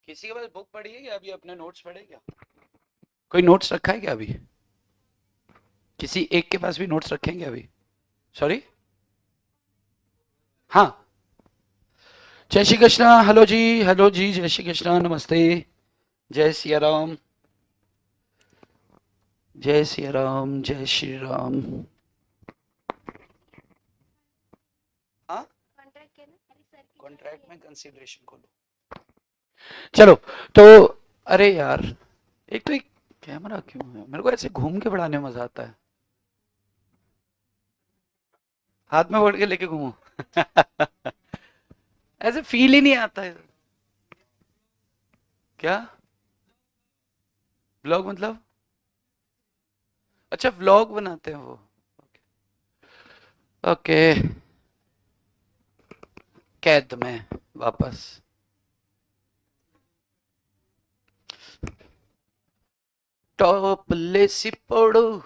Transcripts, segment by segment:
किसी के पास बुक पढ़ी है क्या अभी? अपने नोट्स पढ़े क्या? कोई नोट्स रखा है क्या अभी? किसी एक के पास भी नोट्स रखेंगे अभी? सॉरी। हाँ। जय श्री कृष्णा। हेलो जी, हेलो जी, जय श्री कृष्णा, नमस्ते। जय सिया राम, जय सिया राम, जय श्री राम। हाँ, कॉन्ट्रैक्ट में कंसीडरेशन खोलो। चलो। तो अरे यार, एक तो एक कैमरा क्यों है? मेरे को ऐसे घूम के पढ़ाने में मजा आता है। हाथ में पकड़ के लेके घूमो। ऐसे फील ही नहीं आता है। क्या? व्लॉग मतलब? अच्छा, व्लॉग बनाते हैं वो। ओके। कैद में वापस। टॉप लेसी पढ़ो,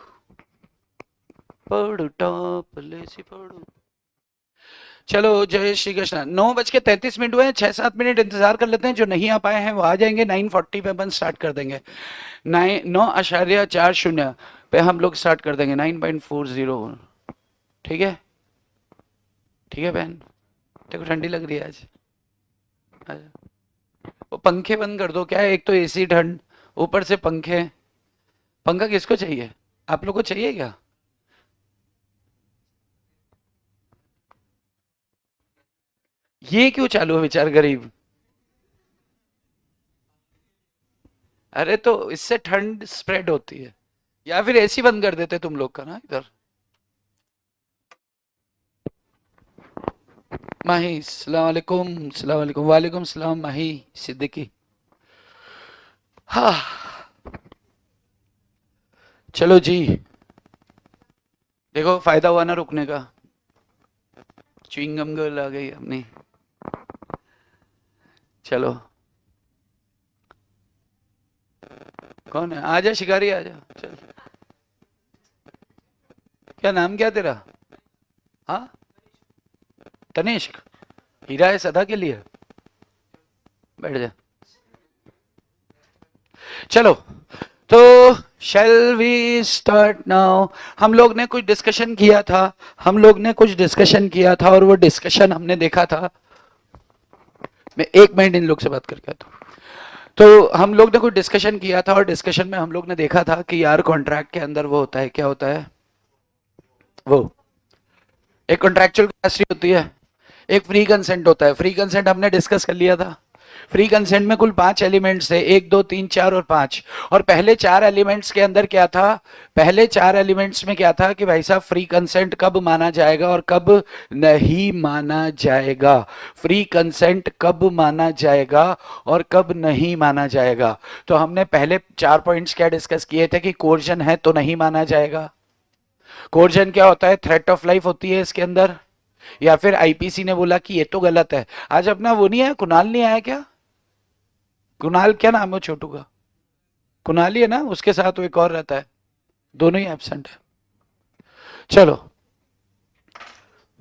पढ़ो टॉप लेसी पढ़ो। चलो, जय श्री कृष्ण। 9:33 हुए हैं। 6-7 मिनट इंतजार कर लेते हैं। जो नहीं आ पाए हैं वो आ जाएंगे। 9:40 पे अपन स्टार्ट कर देंगे। 9.40 पे हम लोग स्टार्ट कर देंगे। 9.40। ठीक है, ठीक है बहन। देखो ठंडी लग रही है आज। वो पंखे बंद कर दो। क्या है, एक तो एसी ठंड, ऊपर से पंखे। पंखा किसको चाहिए? आप लोग को चाहिए क्या? ये क्यों चालू है बेचार गरीब? अरे तो इससे ठंड स्प्रेड होती है। या फिर एसी बंद कर देते तुम लोग का ना इधर। माही सलाम वालेकुम, सलाम वालेकुम, वालेकुम सलाम माही सिद्दीकी। हाँ। चलो जी। देखो फायदा हुआ ना रुकने का। च्युइंगम गर्ल आ गई अपनी। चलो। कौन है? आजा शिकारी आजा। चल। क्या नाम क्या तेरा? हाँ, तनिष्क। हीरा है सदा के लिए। बैठ जा। चलो। तो शैल वी स्टार्ट नाउ। हम लोग ने कुछ डिस्कशन किया था। और वो डिस्कशन हमने देखा था। मैं 1 मिनट इन लोग से बात करके आता हूँ। तो हम लोग ने कुछ डिस्कशन किया था और डिस्कशन में हम लोग ने देखा था कि यार कॉन्ट्रैक्ट के अंदर वो होता है, क्या होता है वो? एक कॉन्ट्रैक्चुअल कैपेसिटी होती है, एक फ्री कंसेंट होता है। फ्री कंसेंट हमने डिस्कस कर लिया था। फ्री कंसेंट में कुल 5 एलिमेंट्स थे, 1, 2, 3, 4 और 5। और पहले 4 एलिमेंट्स के अंदर क्या था? पहले 4 एलिमेंट्स में क्या था कि भाई साहब फ्री कंसेंट कब माना जाएगा और कब नहीं माना जाएगा। फ्री कंसेंट कब माना जाएगा और कब नहीं माना जाएगा। तो हमने पहले 4 पॉइंट्स क्या डिस्कस किए थे कि कोर्जन है तो नहीं माना जाएगा। कोर्जन क्या होता है? थ्रेट ऑफ लाइफ होती है इसके अंदर। या फिर आईपीसी ने बोला कि ये तो गलत है। आज अपना वो नहीं आया, कुणाल नहीं आया क्या? कुणाल क्या नाम है छोटू का? कुणाल ही है ना, उसके साथ वो एक और रहता है। दोनों ही एब्सेंट है। चलो।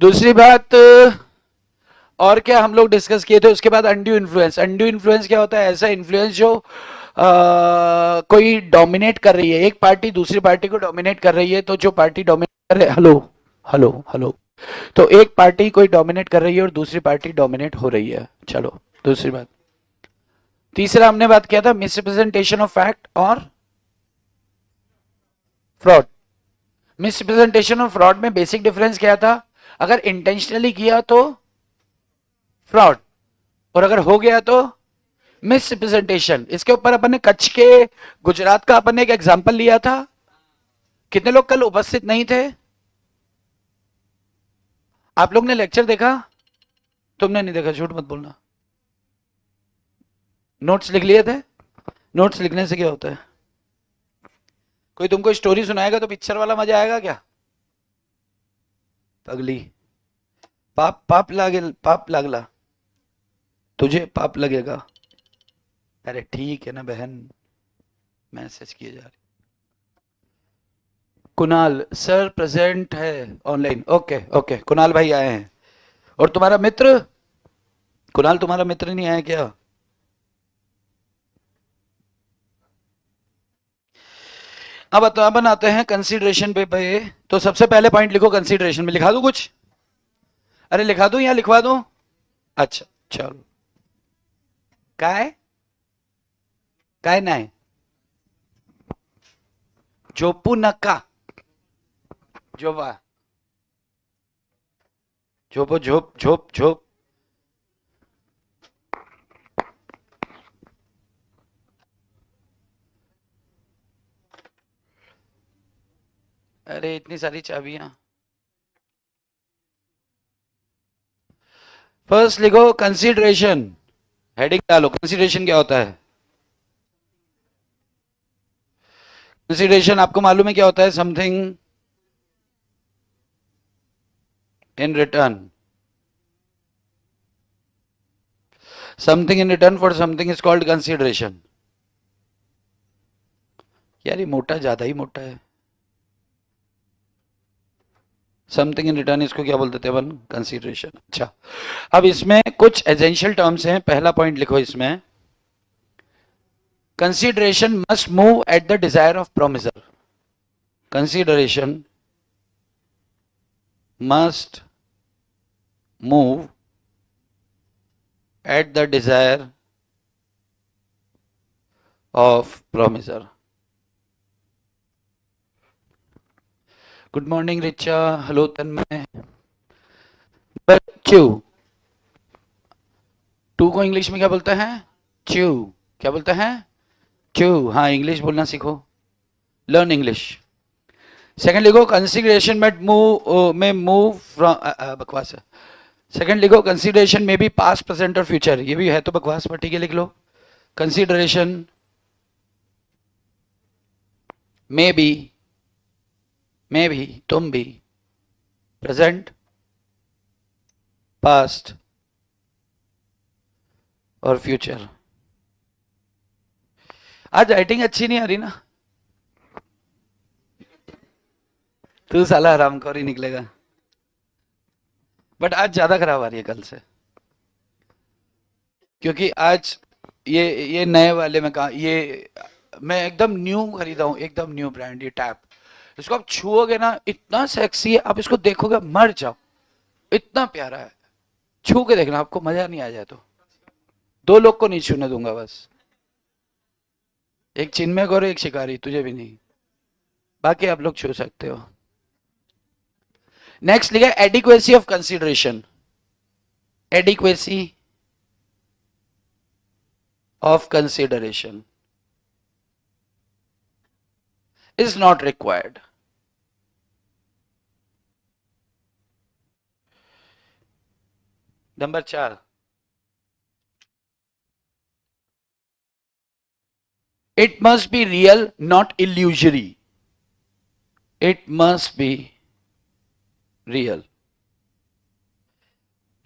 दूसरी बात, और क्या हम लोग डिस्कस किए थे उसके बाद? Undue influence. अनड्यू इन्फ्लुएंस क्या होता है? ऐसा इन्फ्लुएंस जो कोई डोमिनेट कर रही है, एक पार्टी दूसरी पार्टी को डोमिनेट कर रही है। तो जो पार्टी डोमिनेट कर रही है, हेलो हेलो हेलो, तो एक पार्टी कोई डोमिनेट कर रही है और दूसरी पार्टी डोमिनेट हो रही है। चलो, दूसरी बात। तीसरा हमने बात किया था मिसरिप्रेजेंटेशन ऑफ फैक्ट और फ्रॉड। मिसरिप्रेजेंटेशन और फ्रॉड में बेसिक डिफरेंस क्या था? अगर इंटेंशनली किया तो फ्रॉड, और अगर हो गया तो मिसरिप्रेजेंटेशन। इसके ऊपर अपन ने कच्छ के गुजरात का अपन ने एक एग्जांपल लिया था। कितने लोग कल उपस्थित नहीं थे? आप लोग ने लेक्चर देखा? तुमने नहीं देखा, झूठ मत बोलना। नोट्स लिख लिए थे? नोट्स लिखने से क्या होता है? कोई तुमको स्टोरी सुनाएगा तो पिक्चर वाला मजा आएगा क्या? पगली। पाप पाप लागेल, पाप लागला, तुझे पाप लगेगा। अरे ठीक है ना बहन, मैसेज किए जा रही। कुणाल सर प्रेजेंट है ऑनलाइन। ओके ओके, कुणाल भाई आए हैं। और तुम्हारा मित्र? कुणाल तुम्हारा मित्र नहीं आया क्या? अब आते हैं कंसीडरेशन पे। तो सबसे पहले पॉइंट लिखो कंसीडरेशन में, लिखा दूं कुछ? अरे लिखा दूं या लिखवा दूं? अच्छा चलो। काय काय नाही झोपू नका, झोपा, झोपो, झोप झोप झोप। अरे इतनी सारी चाबियां। फर्स्ट लिखो कंसीडरेशन, हेडिंग डालो, कंसीडरेशन क्या होता है? कंसीडरेशन आपको मालूम है क्या होता है? Something in return, something in return for something is called consideration. यार ये मोटा ज्यादा ही मोटा है। समथिंग इन रिटर्न, इसको क्या बोलते थे अपन? कंसीडरेशन। अच्छा, अब इसमें कुछ एजेंशियल टर्म्स हैं। पहला पॉइंट लिखो इसमें, consideration must move at the desire of promisor. Consideration must move at the desire of promisor. Good morning Richa, hello Tanmay. च्यू, टू को इंग्लिश में क्या बोलते हैं? च्यू। क्या बोलते हैं? च्यू। हाँ, इंग्लिश बोलना सीखो, लर्न इंग्लिश। सेकंड लिखो कंसिडरेशन में मूव फ्रॉम, बकवास है। सेकंड लिखो कंसिडरेशन में भी पास्ट प्रेजेंट और फ्यूचर, ये भी है तो बकवास, पर ठीक है लिख लो। कंसिडरेशन में भी, तुम भी, प्रेजेंट, पास्ट और फ्यूचर। आज राइटिंग अच्छी नहीं आ रही ना? तू साला हरामखोर ही निकलेगा। बट आज ज्यादा खराब आ रही है कल से, क्योंकि आज ये नए वाले में कहा, ये मैं एकदम न्यू खरीदा हूँ, एकदम न्यू ब्रांड, ये टैप। इसको आप छुओगे ना, इतना सेक्सी है, आप इसको देखोगे मर जाओ, इतना प्यारा है। छू के देखना, आपको मजा नहीं आ जाए तो। दो लोग को नहीं छूने दूंगा बस, एक चिन्मय को और एक शिकारी, तुझे भी नहीं, बाकी आप लोग छू सकते हो। नेक्स्ट लिखा adequacy of consideration. Adequacy of consideration is not required. Number 4, it must be real, not illusory. It must be real.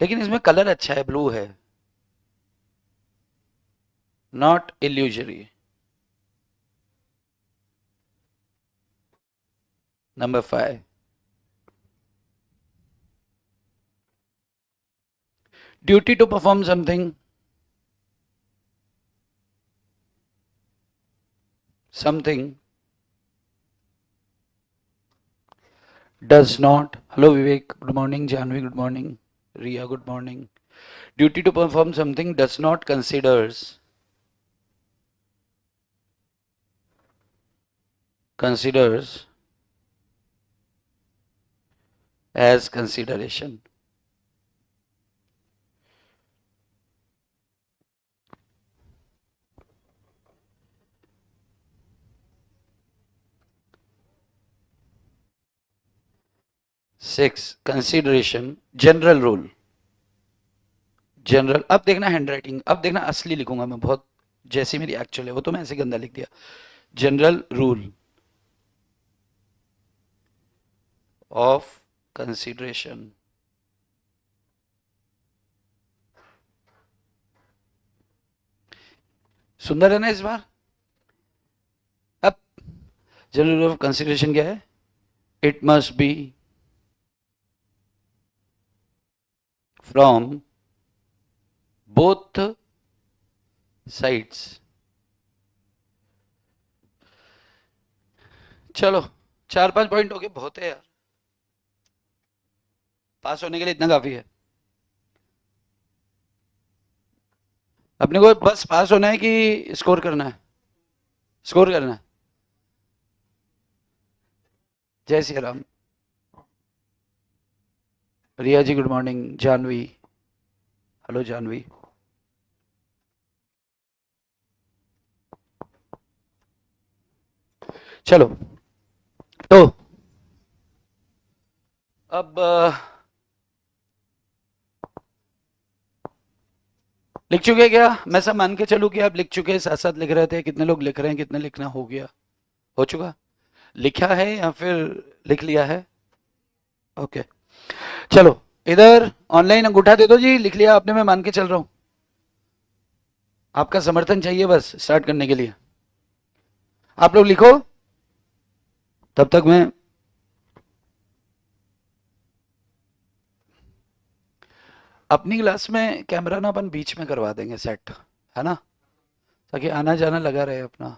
लेकिन इसमें कलर अच्छा है, ब्लू है, not illusory. Number 5, duty to perform something, does not. Hello Vivek, good morning. Janvi, good morning. Ria, good morning. Duty to perform something does not considers as consideration. Six, consideration general rule. General, अब देखना handwriting, अब देखना असली लिखूंगा मैं, बहुत जैसी मेरी एक्चुअल है, वो तो मैं ऐसे गंदा लिख दिया। General rule of consideration. सुंदर है ना इस बार? अब जनरल रूल ऑफ कंसिडरेशन क्या है? It must be from both sides चलो 4-5 पॉइंट हो गए, बहुत है यार, पास होने के लिए इतना काफी है। अपने को बस पास होना है कि स्कोर करना है? स्कोर करना है। जय Shri Ram. Riya ji good morning. Jahnavi, hello Jahnavi. चलो तो अब लिख चुके क्या? मैं सब मान के चलूं कि आप लिख चुके हैं, साथ साथ लिख रहे थे? कितने लोग लिख रहे हैं, कितने लिखना हो गया, हो चुका, लिखा है या फिर लिख लिया है? ओके चलो, इधर ऑनलाइन अंगूठा दे दो जी, लिख लिया आपने, मैं मान के चल रहा हूं। आपका समर्थन चाहिए बस स्टार्ट करने के लिए। आप लोग लिखो, तब तक मैं अपनी क्लास में कैमरा ना अपन बीच में करवा देंगे सेट, है ना, ताकि आना जाना लगा रहे अपना।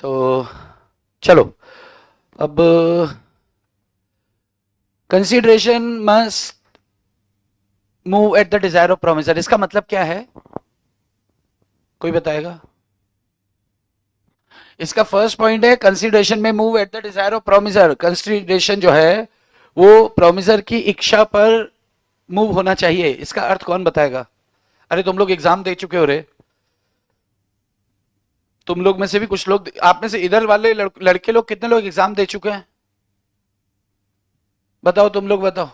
तो चलो अब, consideration must move at the desire of promisor, इसका मतलब क्या है? कोई बताएगा? इसका फर्स्ट पॉइंट है कंसिडरेशन में move at the desire of promisor. Consideration जो है वो प्रोमिसर की इच्छा पर मूव होना चाहिए। इसका अर्थ कौन बताएगा? अरे तुम लोग एग्जाम दे चुके हो रे, तुम लोग में से भी कुछ लोग, आप में से इधर वाले लड़के लोग कितने लोग एग्जाम दे चुके हैं? बताओ, तुम लोग बताओ।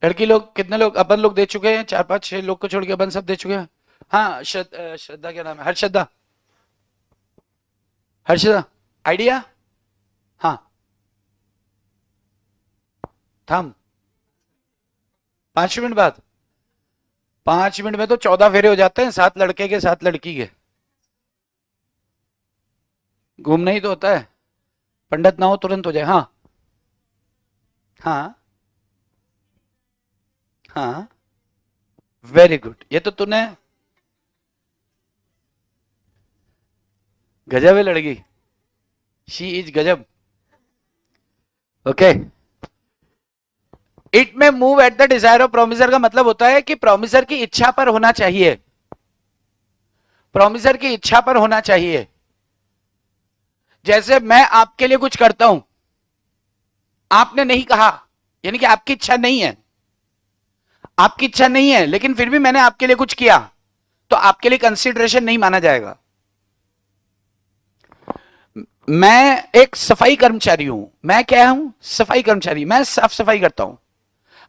लड़की लोग कितने लोग? अपन लोग दे चुके हैं, 4-5-6 लोग को छोड़ के अपन सब दे चुके हैं। हाँ, श्रद्धा क्या नाम है? हर्षदा, हर्षदा आइडिया? हाँ, थम 5 मिनट बाद, 5 मिनट में तो 14 फेरे हो जाते हैं, 7 लड़के के 7 लड़की के। घूमना ही तो होता है, पंडित ना हो तुरंत हो जाए। हाँ हाँ हाँ, वेरी गुड, ये तो तूने, गजब है लड़की, शी इज गजब। ओके, इट में move at the desire of promisor का मतलब होता है कि प्रोमिसर की इच्छा पर होना चाहिए, प्रोमिसर की इच्छा पर होना चाहिए। जैसे मैं आपके लिए कुछ करता हूं, आपने नहीं कहा, यानी कि आपकी इच्छा नहीं है, आपकी इच्छा नहीं है, लेकिन फिर भी मैंने आपके लिए कुछ किया, तो आपके लिए कंसीडरेशन नहीं माना जाएगा। मैं एक सफाई कर्मचारी हूं, मैं क्या हूं? सफाई कर्मचारी, मैं साफ सफाई करता हूं।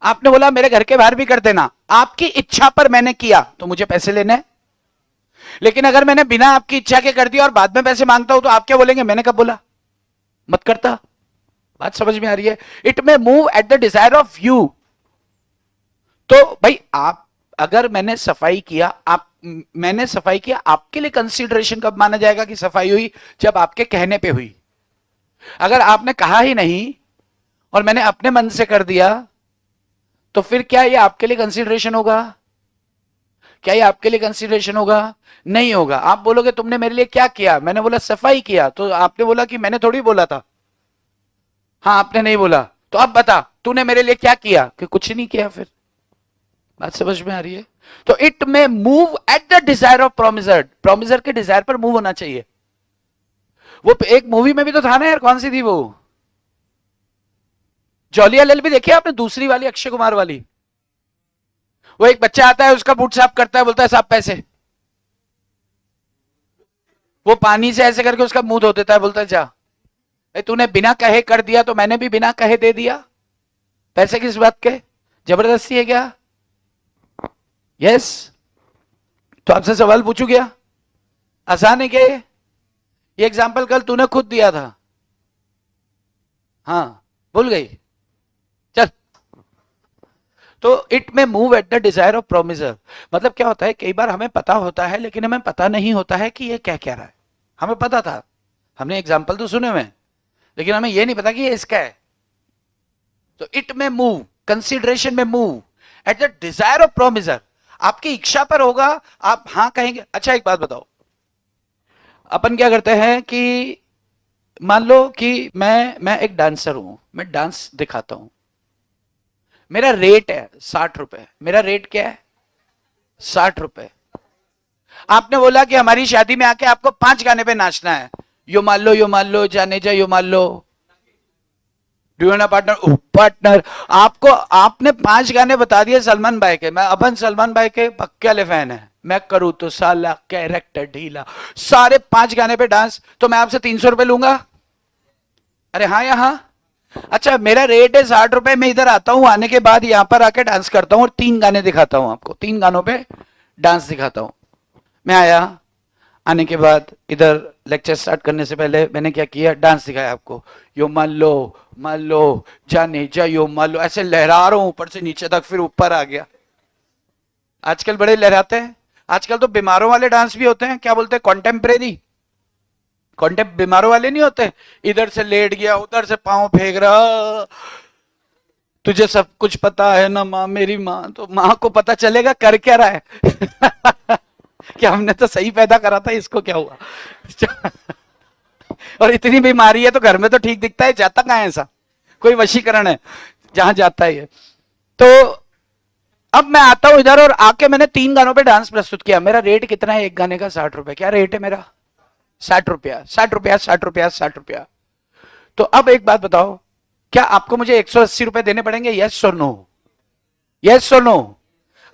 आपने बोला मेरे घर के बाहर भी कर देना, आपकी इच्छा पर मैंने किया तो मुझे पैसे लेने। लेकिन अगर मैंने बिना आपकी इच्छा के कर दिया और बाद में पैसे मांगता हूं तो आप क्या बोलेंगे? मैंने कब बोला, मत करता। बात समझ में आ रही है? इट में move at the desire of you. तो भाई आप, अगर मैंने सफाई किया, आप, मैंने सफाई किया, आपके लिए कंसीडरेशन कब माना जाएगा कि सफाई हुई? जब आपके कहने पे हुई। अगर आपने कहा ही नहीं और मैंने अपने मन से कर दिया, तो फिर क्या ये आपके लिए कंसीडरेशन होगा? क्या ये आपके लिए कंसीडरेशन होगा? नहीं होगा। आप बोलोगे तुमने मेरे लिए क्या किया? मैंने बोला सफाई किया, तो आपने बोला कि मैंने थोड़ी बोला था। हाँ, आपने नहीं बोला, तो अब बता तूने मेरे लिए क्या किया? कि कुछ नहीं किया। फिर बात समझ में आ रही है? तो इट में move at the desire of promisor, promisor के डिजायर पर मूव होना चाहिए। वो एक मूवी में भी तो था ना यार, कौन सी थी वो, जॉलिया भी देखी आपने? दूसरी वाली, अक्षय कुमार वाली। वो एक बच्चा आता है, उसका बूट साफ करता है, बोलता है साहब पैसे, वो पानी से ऐसे करके उसका मुंह धो देता है, बोलता है जा। तूने बिना कहे कर दिया तो मैंने भी बिना कहे दे दिया। पैसे किस बात के? जबरदस्ती है क्या? यस। तो आपसे सवाल पूछू क्या? आसान है क्या ये एग्जाम्पल कल तूने खुद दिया था। हाँ, भूल गई? चल, तो इट में move at the desire of promisor, मतलब क्या होता है, कई बार हमें पता होता है लेकिन हमें पता नहीं होता है कि ये क्या कह रहा है। हमें पता था, हमने एग्जाम्पल तो सुने हुए, लेकिन हमें ये नहीं पता कि ये इसका है। तो इट में मूव, कंसिडरेशन में move at the desire of promisor, आपकी इच्छा पर होगा, आप हाँ कहेंगे। अच्छा एक बात बताओ, अपन क्या करते हैं कि मान लो कि मैं एक डांसर हूं, मैं डांस दिखाता हूं, मेरा रेट है 60 रुपए। मेरा रेट क्या है? 60 रुपए। आपने बोला कि हमारी शादी में आके आपको 5 गाने पे नाचना है, यो मान लो जाने जा यो मान लो, डू यू ना पार्टनर, पार्टनर। आपको आपने 5 गाने बता दिए सलमान भाई के, मैं अपन सलमान भाई के पक्के वाले फैन है, मैं करूँ तो साला कैरेक्टर ढीला, सारे 5 गाने पे डांस, तो मैं आपसे 300 रुपए लूंगा? अरे हाँ या हाँ? अच्छा मेरा रेट है 60 रुपए, मैं इधर आता हूं, आने के बाद यहां पर आके डांस करता हूं और 3 गाने दिखाता हूं आपको, 3 गानों पे डांस दिखाता हूं। मैं आया, आने के बाद इधर लेक्चर स्टार्ट करने से पहले मैंने क्या किया, डांस दिखाया आपको, यो मान लो जाने जा यो मान लो, ऐसे लहरा रहा हूं ऊपर से नीचे तक, फिर ऊपर आ गया। आजकल बड़े लहराते हैं, आजकल तो बीमारों वाले डांस भी होते हैं, क्या बोलते हैं, कॉन्टेम्परेरी। कॉन्टेम्प बीमारों वाले नहीं होते, इधर से लेट गया उधर से पांव फेंक रहा, तुझे सब कुछ पता है ना माँ मेरी माँ, तो माँ को पता चलेगा कर क्या रहा है। कि हमने तो सही पैदा करा था, इसको क्या हुआ। और इतनी बीमारी है तो घर में तो ठीक दिखता है, जाता कहाँ है ऐसा, कोई वशीकरण है जहां जाता है ये। तो अब मैं आता हूं इधर और आके मैंने 3 गानों पे डांस प्रस्तुत किया, मेरा रेट कितना है एक गाने का? 60 रुपए। क्या रेट है मेरा? 60 रुपया, 60 रुपया, 60 रुपया, 60 रुपया। तो अब एक बात बताओ, क्या आपको मुझे 180 रुपए देने पड़ेंगे? यस और नो? यस और नो?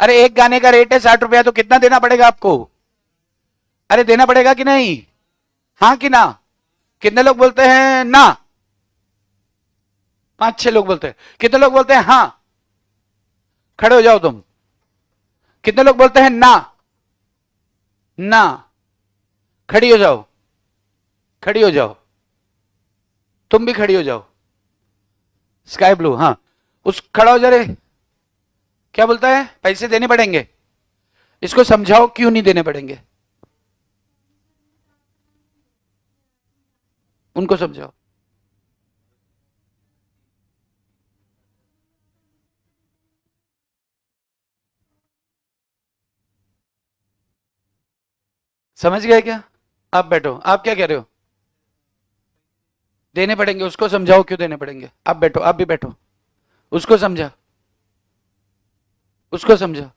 अरे एक गाने का रेट है 60 रुपया, तो कितना देना पड़ेगा आपको? अरे देना पड़ेगा कि नहीं? हाँ कि ना? कितने लोग बोलते हैं ना? 5-6 लोग बोलते हैं। कितने लोग बोलते हैं हाँ? खड़े हो जाओ तुम। कितने लोग बोलते हैं ना? ना। खड़ी हो जाओ, खड़ी हो जाओ, तुम भी खड़ी हो जाओ। स्काई ब्लू, हाँ, उस खड़ा हो जा रे। क्या बोलता है? पैसे देने पड़ेंगे। इसको समझाओ क्यों नहीं देने पड़ेंगे, उनको समझाओ। समझ गए क्या? आप बैठो, आप क्या कह रहे हो? देने पड़ेंगे, उसको समझाओ क्यों देने पड़ेंगे। आप बैठो, आप भी बैठो, उसको समझा, उसको समझा।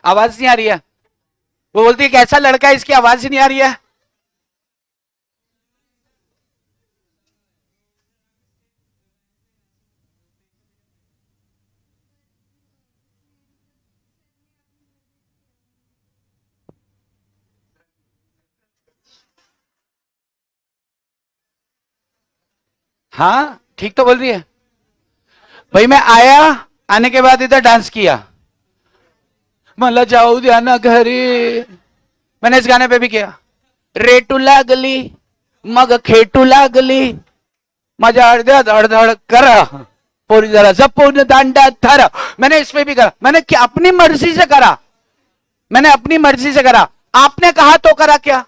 आवाज नहीं आ रही है? वो बोलती है कैसा लड़का है, इसकी आवाज ही नहीं आ रही है। हाँ ठीक तो बोल रही है भाई। मैं आया, आने के बाद इधर डांस किया, मला जाऊ द्या ना घरी, मैंने इस गाने पे भी किया, रेटू लागली मग खेटू लागली, माझ्या अर्ध्या धडधड करा, पोरी जरा जपून दांडा धरा। मैंने इस पे भी करा, मैंने क्या अपनी मर्जी से करा, मैंने अपनी मर्जी से करा। आपने कहा तो करा क्या?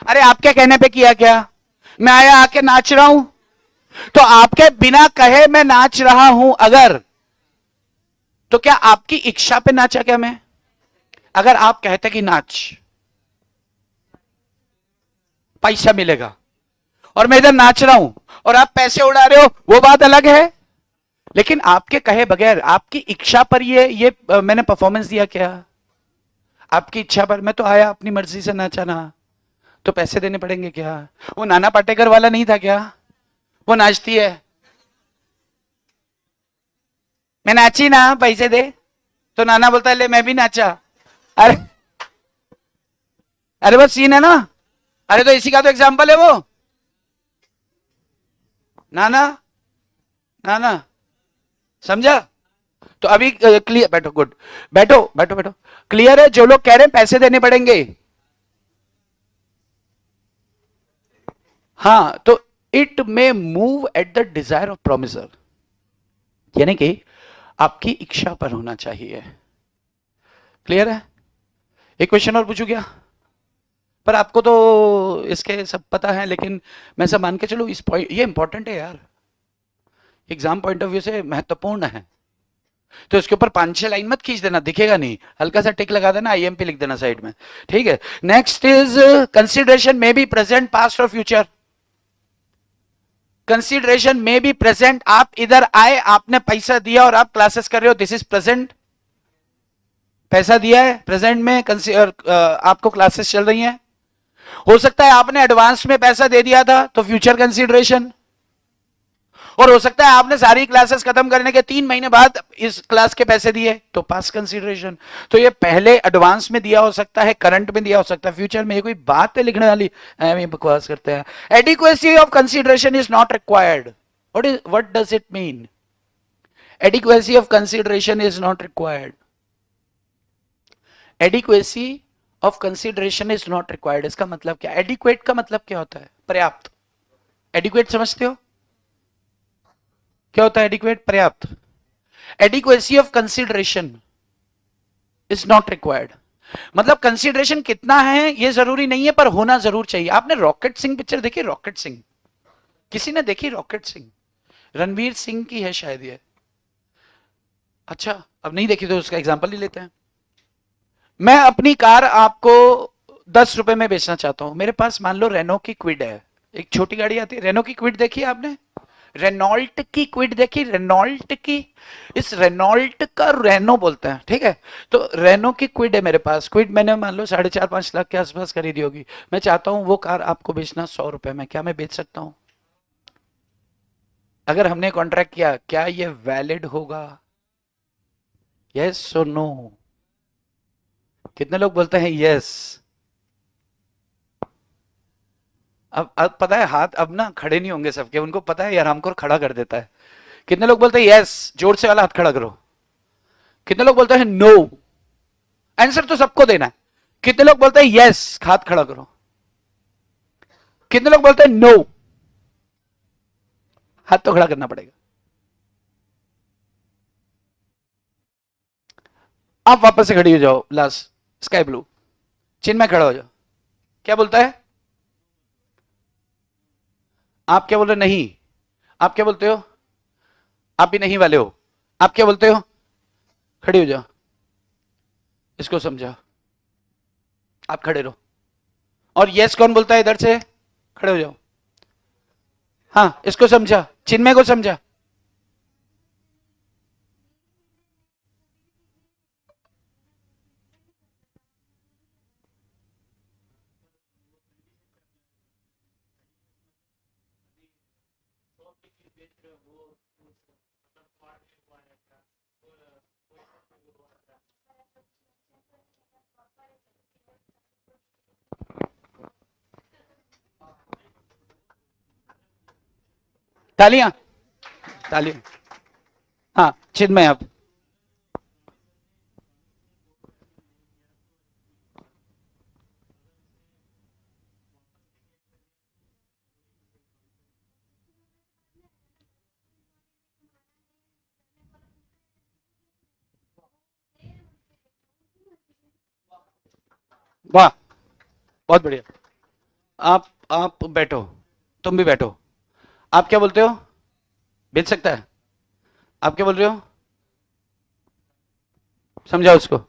अरे आपके कहने पे किया क्या? मैं आया आके नाच रहा हूं, तो आपके बिना कहे मैं नाच रहा हूं अगर, तो क्या आपकी इच्छा पे नाचा क्या मैं? अगर आप कहते कि नाच, पैसा मिलेगा, और मैं इधर नाच रहा हूं और आप पैसे उड़ा रहे हो, वो बात अलग है। लेकिन आपके कहे बगैर आपकी इच्छा पर ये मैंने परफॉर्मेंस दिया क्या? आपकी इच्छा पर मैं तो आया, अपनी मर्जी से नाचा ना, तो पैसे देने पड़ेंगे क्या? वो नाना पाटेकर वाला नहीं था क्या, वो नाचती है, मैं नाची ना पैसे दे, तो नाना बोलता है ले मैं भी नाचा। अरे अरे वो सीन है ना। अरे तो इसी का तो एग्जाम्पल है वो, नाना, नाना, समझा? तो अभी क्लियर, बैठो, गुड, बैठो बैठो बैठो। क्लियर है? जो लोग कह रहे हैं पैसे देने पड़ेंगे, हाँ, तो it may move at the desire of promisor, यानी कि आपकी इच्छा पर होना चाहिए। क्लियर है? एक क्वेश्चन और पूछू क्या? पर आपको तो इसके सब पता है, लेकिन मैं सब मान के चलो, इस पॉइंट ये इंपॉर्टेंट है यार, एग्जाम पॉइंट ऑफ व्यू से महत्वपूर्ण है। तो इसके ऊपर 5-6 लाइन मत खींच देना, दिखेगा नहीं, हल्का सा टिक लगा देना, आईएमपी लिख देना साइड में, ठीक है। नेक्स्ट इज कंसिडरेशन में बी प्रेजेंट, पास्ट और फ्यूचर। कंसिडरेशन में बी प्रेजेंट, आप इधर आए, आपने पैसा दिया और आप क्लासेस कर रहे हो, दिस इज प्रेजेंट। पैसा दिया है प्रेजेंट में, आपको क्लासेस चल रही हैं। हो सकता है आपने एडवांस में पैसा दे दिया था, तो फ्यूचर कंसिडरेशन। और हो सकता है आपने सारी क्लासेस खत्म करने के 3 महीने बाद इस क्लास के पैसे दिए, तो पास कंसीडरेशन। तो ये पहले एडवांस में दिया हो सकता है, करंट में दिया हो सकता है, फ्यूचर में। ये कोई बात है लिखने वाली, बकवास करते हैं। Adequacy of consideration is not required. What does it mean? Adequacy of consideration is not required. Adequacy of consideration is not required, इसका मतलब क्या? एडिक्वेट का मतलब क्या होता है? पर्याप्त। एडिक्वेट समझते हो क्या होता है? एडिक्वेट, पर्याप्त। Adequacy of consideration is not required, मतलब कंसीडरेशन कितना है ये जरूरी नहीं है, पर होना जरूर चाहिए। आपने रॉकेट सिंह पिक्चर देखी? रॉकेट सिंह किसी ने देखी? रॉकेट सिंह रणवीर सिंह की है शायद ये। अच्छा, अब नहीं देखी तो उसका एग्जांपल ही लेते हैं। मैं अपनी कार आपको 10 रुपए में बेचना चाहता हूं। मेरे पास मान लो रेनो की क्विड है, एक छोटी गाड़ी आती है। रेनो की क्विड देखी है आपने? रेनॉल्ट की क्विड देखी? रेनॉल्ट की, इस रेनॉल्ट का रेनो बोलते हैं, ठीक है। तो रेनो की क्विड है मेरे पास। क्विड मैंने मान लो 4.5-5 लाख के आसपास खरीदी होगी। मैं चाहता हूं वो कार आपको बेचना 100 रुपए में, क्या मैं बेच सकता हूं? अगर हमने कॉन्ट्रैक्ट किया, क्या ये वैलिड होगा? यस और नो? कितने लोग बोलते हैं यस? अब पता है, हाथ अब ना खड़े नहीं होंगे सबके, उनको पता है यार हमको खड़ा कर देता है। कितने लोग बोलते हैं यस? जोर से वाला हाथ खड़ा करो। कितने लोग बोलते हैं नो? आंसर तो सबको देना है। कितने लोग बोलते हैं यस? हाथ खड़ा करो। कितने लोग बोलते हैं नो? हाथ तो खड़ा करना पड़ेगा। आप वापस से खड़ी हो जाओ, लास्ट स्काई ब्लू, चिन्ह में खड़ा हो जाओ। क्या बोलता है? आप क्या बोल रहे? नहीं। आप क्या बोलते हो? आप भी नहीं वाले हो। आप क्या बोलते हो? खड़ी हो जाओ। इसको समझा, आप खड़े रहो। और यस कौन बोलता है? इधर से खड़े हो जाओ। हाँ, इसको समझा, चिन्मय को समझा। तालियां, तालियां। हाँ, चिन्मय आप। वाह, बहुत बढ़िया। आप बैठो, तुम भी बैठो। आप क्या बोलते हो? बेच सकता है? आप क्या बोल रहे हो? समझाओ उसको।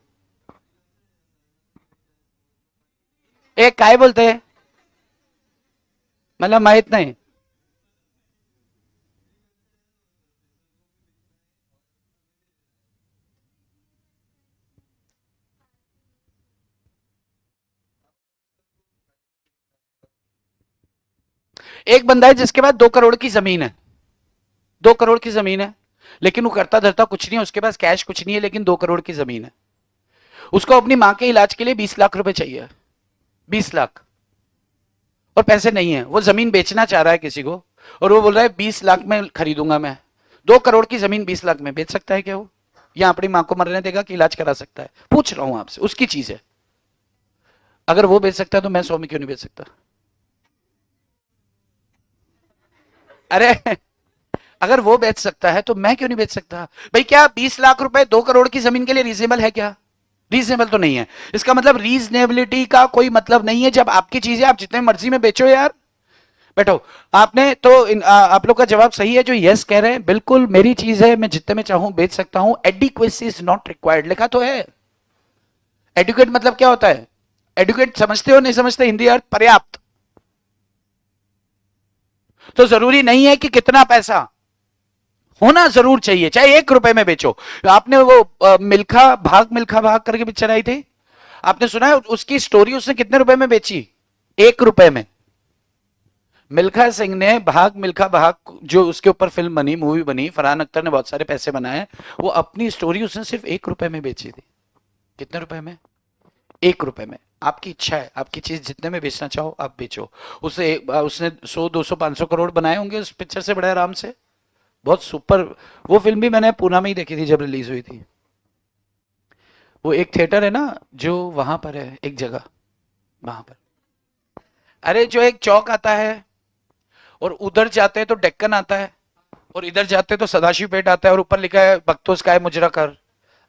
एक काय बोलते हैं, मतलब माहित नहीं। एक बंदा है जिसके पास 2 करोड़ की जमीन है। 2 करोड़ की जमीन है, लेकिन वो करता धरता कुछ नहीं है, उसके पास कैश कुछ नहीं है, लेकिन 2 करोड़ की जमीन है। उसको अपनी मां के इलाज के लिए 20 लाख रुपए चाहिए। 20 लाख, और पैसे नहीं है। वो जमीन बेचना चाह रहा है किसी को, और वो बोल रहा है 20 लाख में खरीदूंगा मैं। 2 करोड़ की जमीन 20 लाख में बेच सकता है क्या वो? या अपनी मां को मरने देगा कि इलाज करा सकता है? पूछ रहा हूं आपसे, उसकी चीज है। अगर वो बेच सकता है तो मैं 100 में क्यों नहीं बेच सकता? अरे अगर वो बेच सकता है तो मैं क्यों नहीं बेच सकता? भाई क्या 20 लाख रुपए 2 करोड़ की जमीन के लिए रीजनेबल है क्या? रीजनेबल तो नहीं है। इसका मतलब रीजनेबिलिटी का कोई मतलब नहीं है। जब आपकी चीज है आप जितने मर्जी में बेचो यार। बैठो। आपने तो आप लोग का जवाब सही है जो यस कह रहे हैं, बिल्कुल मेरी चीज है, मैं जितने में चाहूं बेच सकता हूं। एडिक्वेसी इज नॉट रिक्वायर्ड लिखा तो है। एडुकेट मतलब क्या होता है? एडुकेट समझते हो नहीं समझते? हिंदी अर्थ पर्याप्त। तो जरूरी नहीं है कि कितना पैसा होना जरूर चाहिए, चाहे 1 रुपए में बेचो। आपने वो मिल्खा भाग करके पिक्चर आई थी, आपने सुना है उसकी स्टोरी उसने कितने रुपए में बेची? 1 रुपए में। मिल्खा सिंह ने भाग मिल्खा भाग जो उसके ऊपर फिल्म बनी, मूवी बनी, फरहान अख्तर ने बहुत सारे पैसे बनाए, वो अपनी स्टोरी उसने सिर्फ 1 रुपए में बेची थी। कितने रुपए में? 1 रुपए में। आपकी इच्छा है, आपकी चीज जितने में बेचना चाहो आप बेचो। उसने 100 200 500 करोड़ बनाए होंगे उस पिक्चर से बड़े आराम से। बहुत सुपर। वो फिल्म भी मैंने पूना में ही देखी थी जब रिलीज हुई थी। वो एक थिएटर है ना जो वहां पर है, एक जगह वहां पर। अरे जो एक चौक आता है और उधर जाते हैं तो डेक्कन आता है, और इधर जाते हैं तो सदाशिव पेट आता है, और ऊपर लिखा है बख्तोस काय मुजरा कर।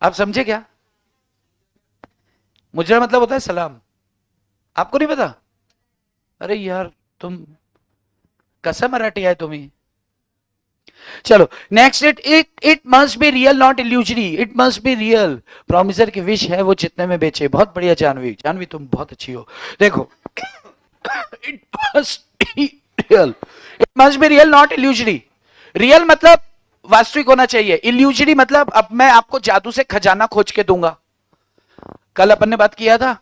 आप समझे क्या? मुजरा मतलब होता है सलाम। आपको नहीं पता? अरे यार तुम कसम मराठी है तुम्ही। चलो next, it must be real not illusory. It must be real. Promisor की विश है वो जितने में बेचे। बहुत बढ़िया जानवी, जानवी तुम बहुत अच्छी हो। देखो it must be real. It must be real not illusory. Real मतलब वास्तविक होना चाहिए। इल्यूजरी मतलब अब मैं आपको जादू से खजाना खोज के दूंगा। कल अपन ने बात किया था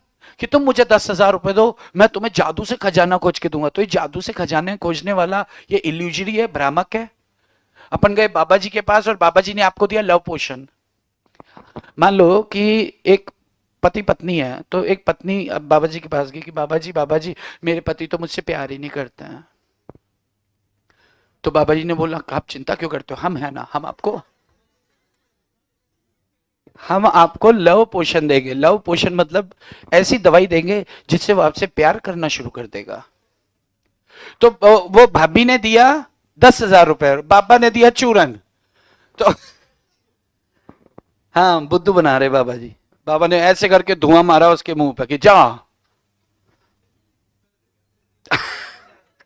कि तुम मुझे 10,000 रुपए दो, मैं तुम्हें जादू से खजाना खोज के दूंगा। तो ये जादू से खजाने खोजने वाला ये इल्यूजरी है, भ्रामक है। अपन गए बाबा जी के पास और बाबा जी ने आपको दिया लव पोशन। मान लो कि एक पति पत्नी है, तो एक पत्नी अब बाबा जी के पास गई कि बाबा जी मेरे पति तो मुझसे प्यार ही नहीं करते हैं। तो बाबा जी ने बोला आप चिंता क्यों करते हो, हम है ना, हम आपको लव पोषण देंगे। लव पोषण मतलब ऐसी दवाई देंगे जिससे वो आपसे प्यार करना शुरू कर देगा। तो वो भाभी ने दिया 10,000 रुपए, बाबा ने दिया चूरन। तो हाँ बुद्धू बना रहे बाबा जी। बाबा ने ऐसे करके धुआं मारा उसके मुंह पे कि जा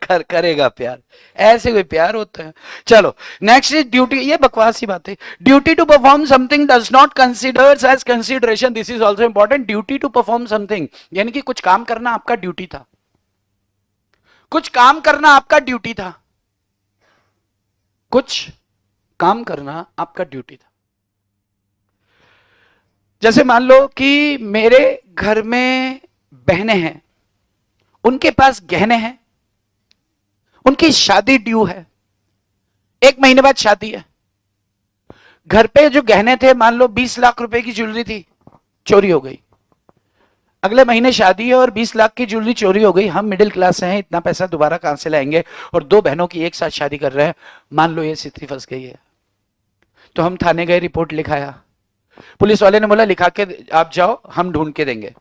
करेगा प्यार। ऐसे कोई प्यार होता है? चलो नेक्स्ट इज ड्यूटी। ये बकवास ही बात है। Duty to perform something does not considers as consideration. This is also important. Duty to perform something यानी कि कुछ काम करना आपका ड्यूटी था। कुछ काम करना आपका ड्यूटी था। कुछ काम करना आपका ड्यूटी था। जैसे मान लो कि मेरे घर में बहनें हैं, उनके पास गहने हैं, उनकी शादी ड्यू है, 1 महीने बाद शादी है। घर पे जो गहने थे, मान लो 20 लाख रुपए की ज्वेलरी थी, चोरी हो गई। अगले महीने शादी है और 20 लाख की ज्वेलरी चोरी हो गई। हम मिडिल क्लास से हैं, इतना पैसा दोबारा कहां से लाएंगे? और दो बहनों की एक साथ शादी कर रहे हैं। मान लो ये स्थिति फंस गई है। तो हम थाने गए, रिपोर्ट लिखाया। पुलिस वाले ने बोला लिखा के आप जाओ, हम ढूंढ के देंगे।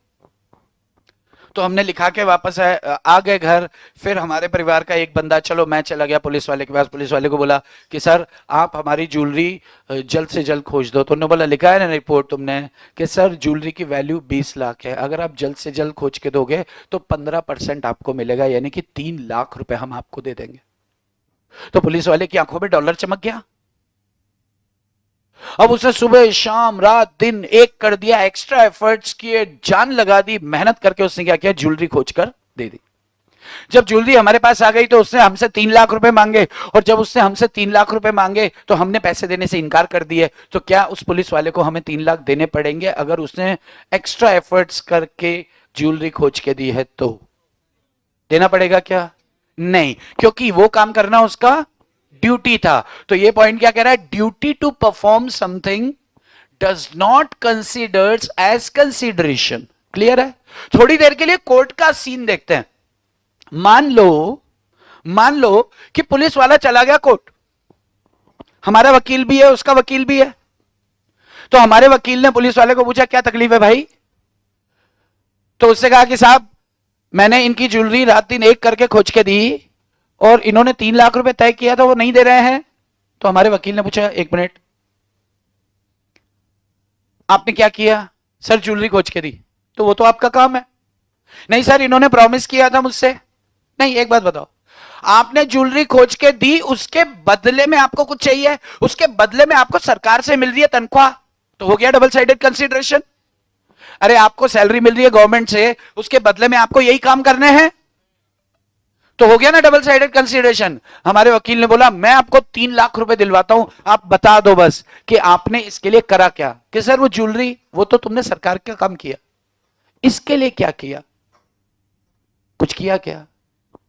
तो हमने लिखा के वापस आ गए घर। फिर हमारे परिवार का एक बंदा, चलो मैं चला गया पुलिस वाले के पास। पुलिस वाले को बोला कि सर आप हमारी ज्वेलरी जल्द से जल्द खोज दो। तो उन्होंने बोला लिखा है ना रिपोर्ट तुमने कि सर ज्वेलरी की वैल्यू 20 लाख है, अगर आप जल्द से जल्द खोज के दोगे तो 15% आपको मिलेगा, यानी कि 3 लाख रुपए हम आपको दे देंगे। तो पुलिस वाले की आंखों में डॉलर चमक गया। अब उसने सुबह शाम रात दिन एक कर दिया, एक्स्ट्रा एफर्ट्स किए, जान लगा दी, मेहनत करके उसने क्या किया, ज्वेलरी खोज कर दे दी। जब ज्वेलरी हमारे पास आ गई तो उसने हमसे 3 लाख रुपए मांगे, और जब उसने हमसे 3 लाख रुपए मांगे तो हमने पैसे देने से इनकार कर दिए। तो क्या उस पुलिस वाले को हमें 3 लाख देने पड़ेंगे अगर उसने एक्स्ट्रा एफर्ट्स करके ज्वेलरी खोज के दी है? तो देना पड़ेगा क्या? नहीं, क्योंकि वो काम करना उसका ड्यूटी था। तो ये पॉइंट क्या कह रहा है? Duty to perform something does not considers as consideration. Clear है? थोड़ी देर के लिए कोर्ट का सीन देखते हैं। मान लो कि पुलिस वाला चला गया कोर्ट, हमारा वकील भी है, उसका वकील भी है। तो हमारे वकील ने पुलिस वाले को पूछा क्या तकलीफ है भाई? तो उससे कहा कि साहब मैंने इनकी ज्वेलरी रात दिन एक करके खोज के दी और इन्होंने 3 लाख रुपए तय किया था, वो नहीं दे रहे हैं। तो हमारे वकील ने पूछा 1 मिनट, आपने क्या किया? सर ज्वेलरी खोज के दी। तो वो तो आपका काम है। नहीं सर इन्होंने प्रॉमिस किया था मुझसे। नहीं, एक बात बताओ, आपने ज्वेलरी खोज के दी, उसके बदले में आपको कुछ चाहिए, उसके बदले में आपको सरकार से मिल रही है तनख्वाह, तो हो गया डबल साइडेड कंसीडरेशन। अरे आपको सैलरी मिल रही है गवर्नमेंट से, उसके बदले में आपको यही काम करने हैं, तो हो गया ना डबल साइडेड कंसीडरेशन। हमारे वकील ने बोला मैं आपको 3 लाख रुपए दिलवाता हूं, आप बता दो बस कि आपने इसके लिए करा क्या। कि सर वो ज्वेलरी, वो तो तुमने सरकार का काम किया, इसके लिए क्या किया, कुछ किया क्या,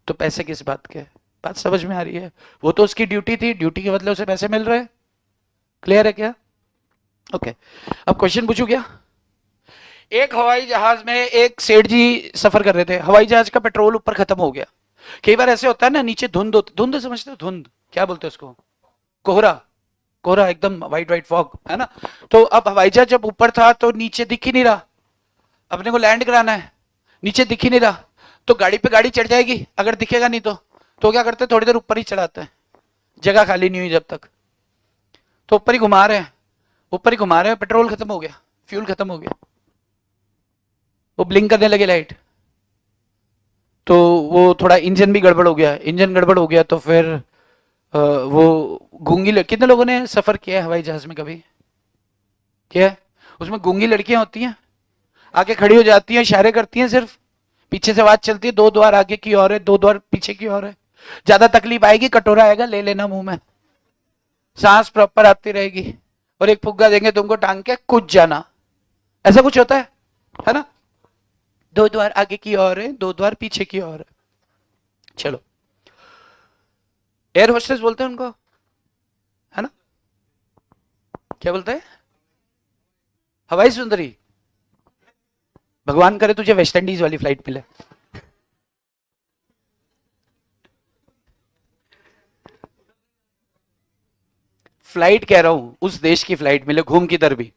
तो पैसे किस बात के। बात समझ में आ रही है? वो तो उसकी ड्यूटी थी, ड्यूटी के बदले उसे पैसे मिल रहे हैं। क्लियर है क्या? ओके, अब क्वेश्चन पूछू क्या। एक हवाई जहाज में एक सेठ जी सफर कर रहे थे, हवाई जहाज का पेट्रोल ऊपर खत्म हो गया। कई बार ऐसे होता है ना, नीचे धुंध होती, धुंध समझते हो, धुंध क्या बोलते हैं उसको, कोहरा, कोहरा एकदम वाइट वाइट फॉग है ना। तो अब हवाई जहाज जब ऊपर था तो नीचे दिख ही नहीं रहा, अपने को लैंड कराना है, नीचे दिख ही नहीं रहा, तो गाड़ी पे गाड़ी चढ़ जाएगी अगर दिखेगा नहीं तो क्या करते हैं, थोड़ी देर ऊपर ही चढ़ाते हैं, जगह खाली नहीं हुई जब तक, तो ऊपर ही घुमा रहे हैं, ऊपर ही घुमा रहे हैं, पेट्रोल खत्म हो गया, फ्यूल खत्म हो गया, वो ब्लिंक करने लगे लाइट, तो वो थोड़ा इंजन भी गड़बड़ हो गया, इंजन गड़बड़ हो गया तो फिर वो गूंगी कितने लोगों ने सफर किया है हवाई जहाज में कभी, क्या है? उसमें गूंगी लड़कियां होती हैं, आगे खड़ी हो जाती हैं, इशारे करती हैं सिर्फ, पीछे से आवाज चलती है, 2 द्वार आगे की ओर है, 2 द्वार पीछे की ओर है, ज्यादा तकलीफ आएगी कटोरा आएगा ले लेना मुंह में, सांस प्रॉपर आती रहेगी, और एक फुग्गा देंगे तुमको टांग के कुछ जाना, ऐसा कुछ होता है ना। 2 द्वार आगे की ओर है, 2 द्वार पीछे की ओर है। चलो, एयर होस्टेस बोलते हैं उनको, है ना, क्या बोलते हैं, हवाई सुंदरी। भगवान करे तुझे वेस्ट इंडीज वाली फ्लाइट मिले। फ्लाइट कह रहा हूं, उस देश की फ्लाइट मिले, घूम किधर भी।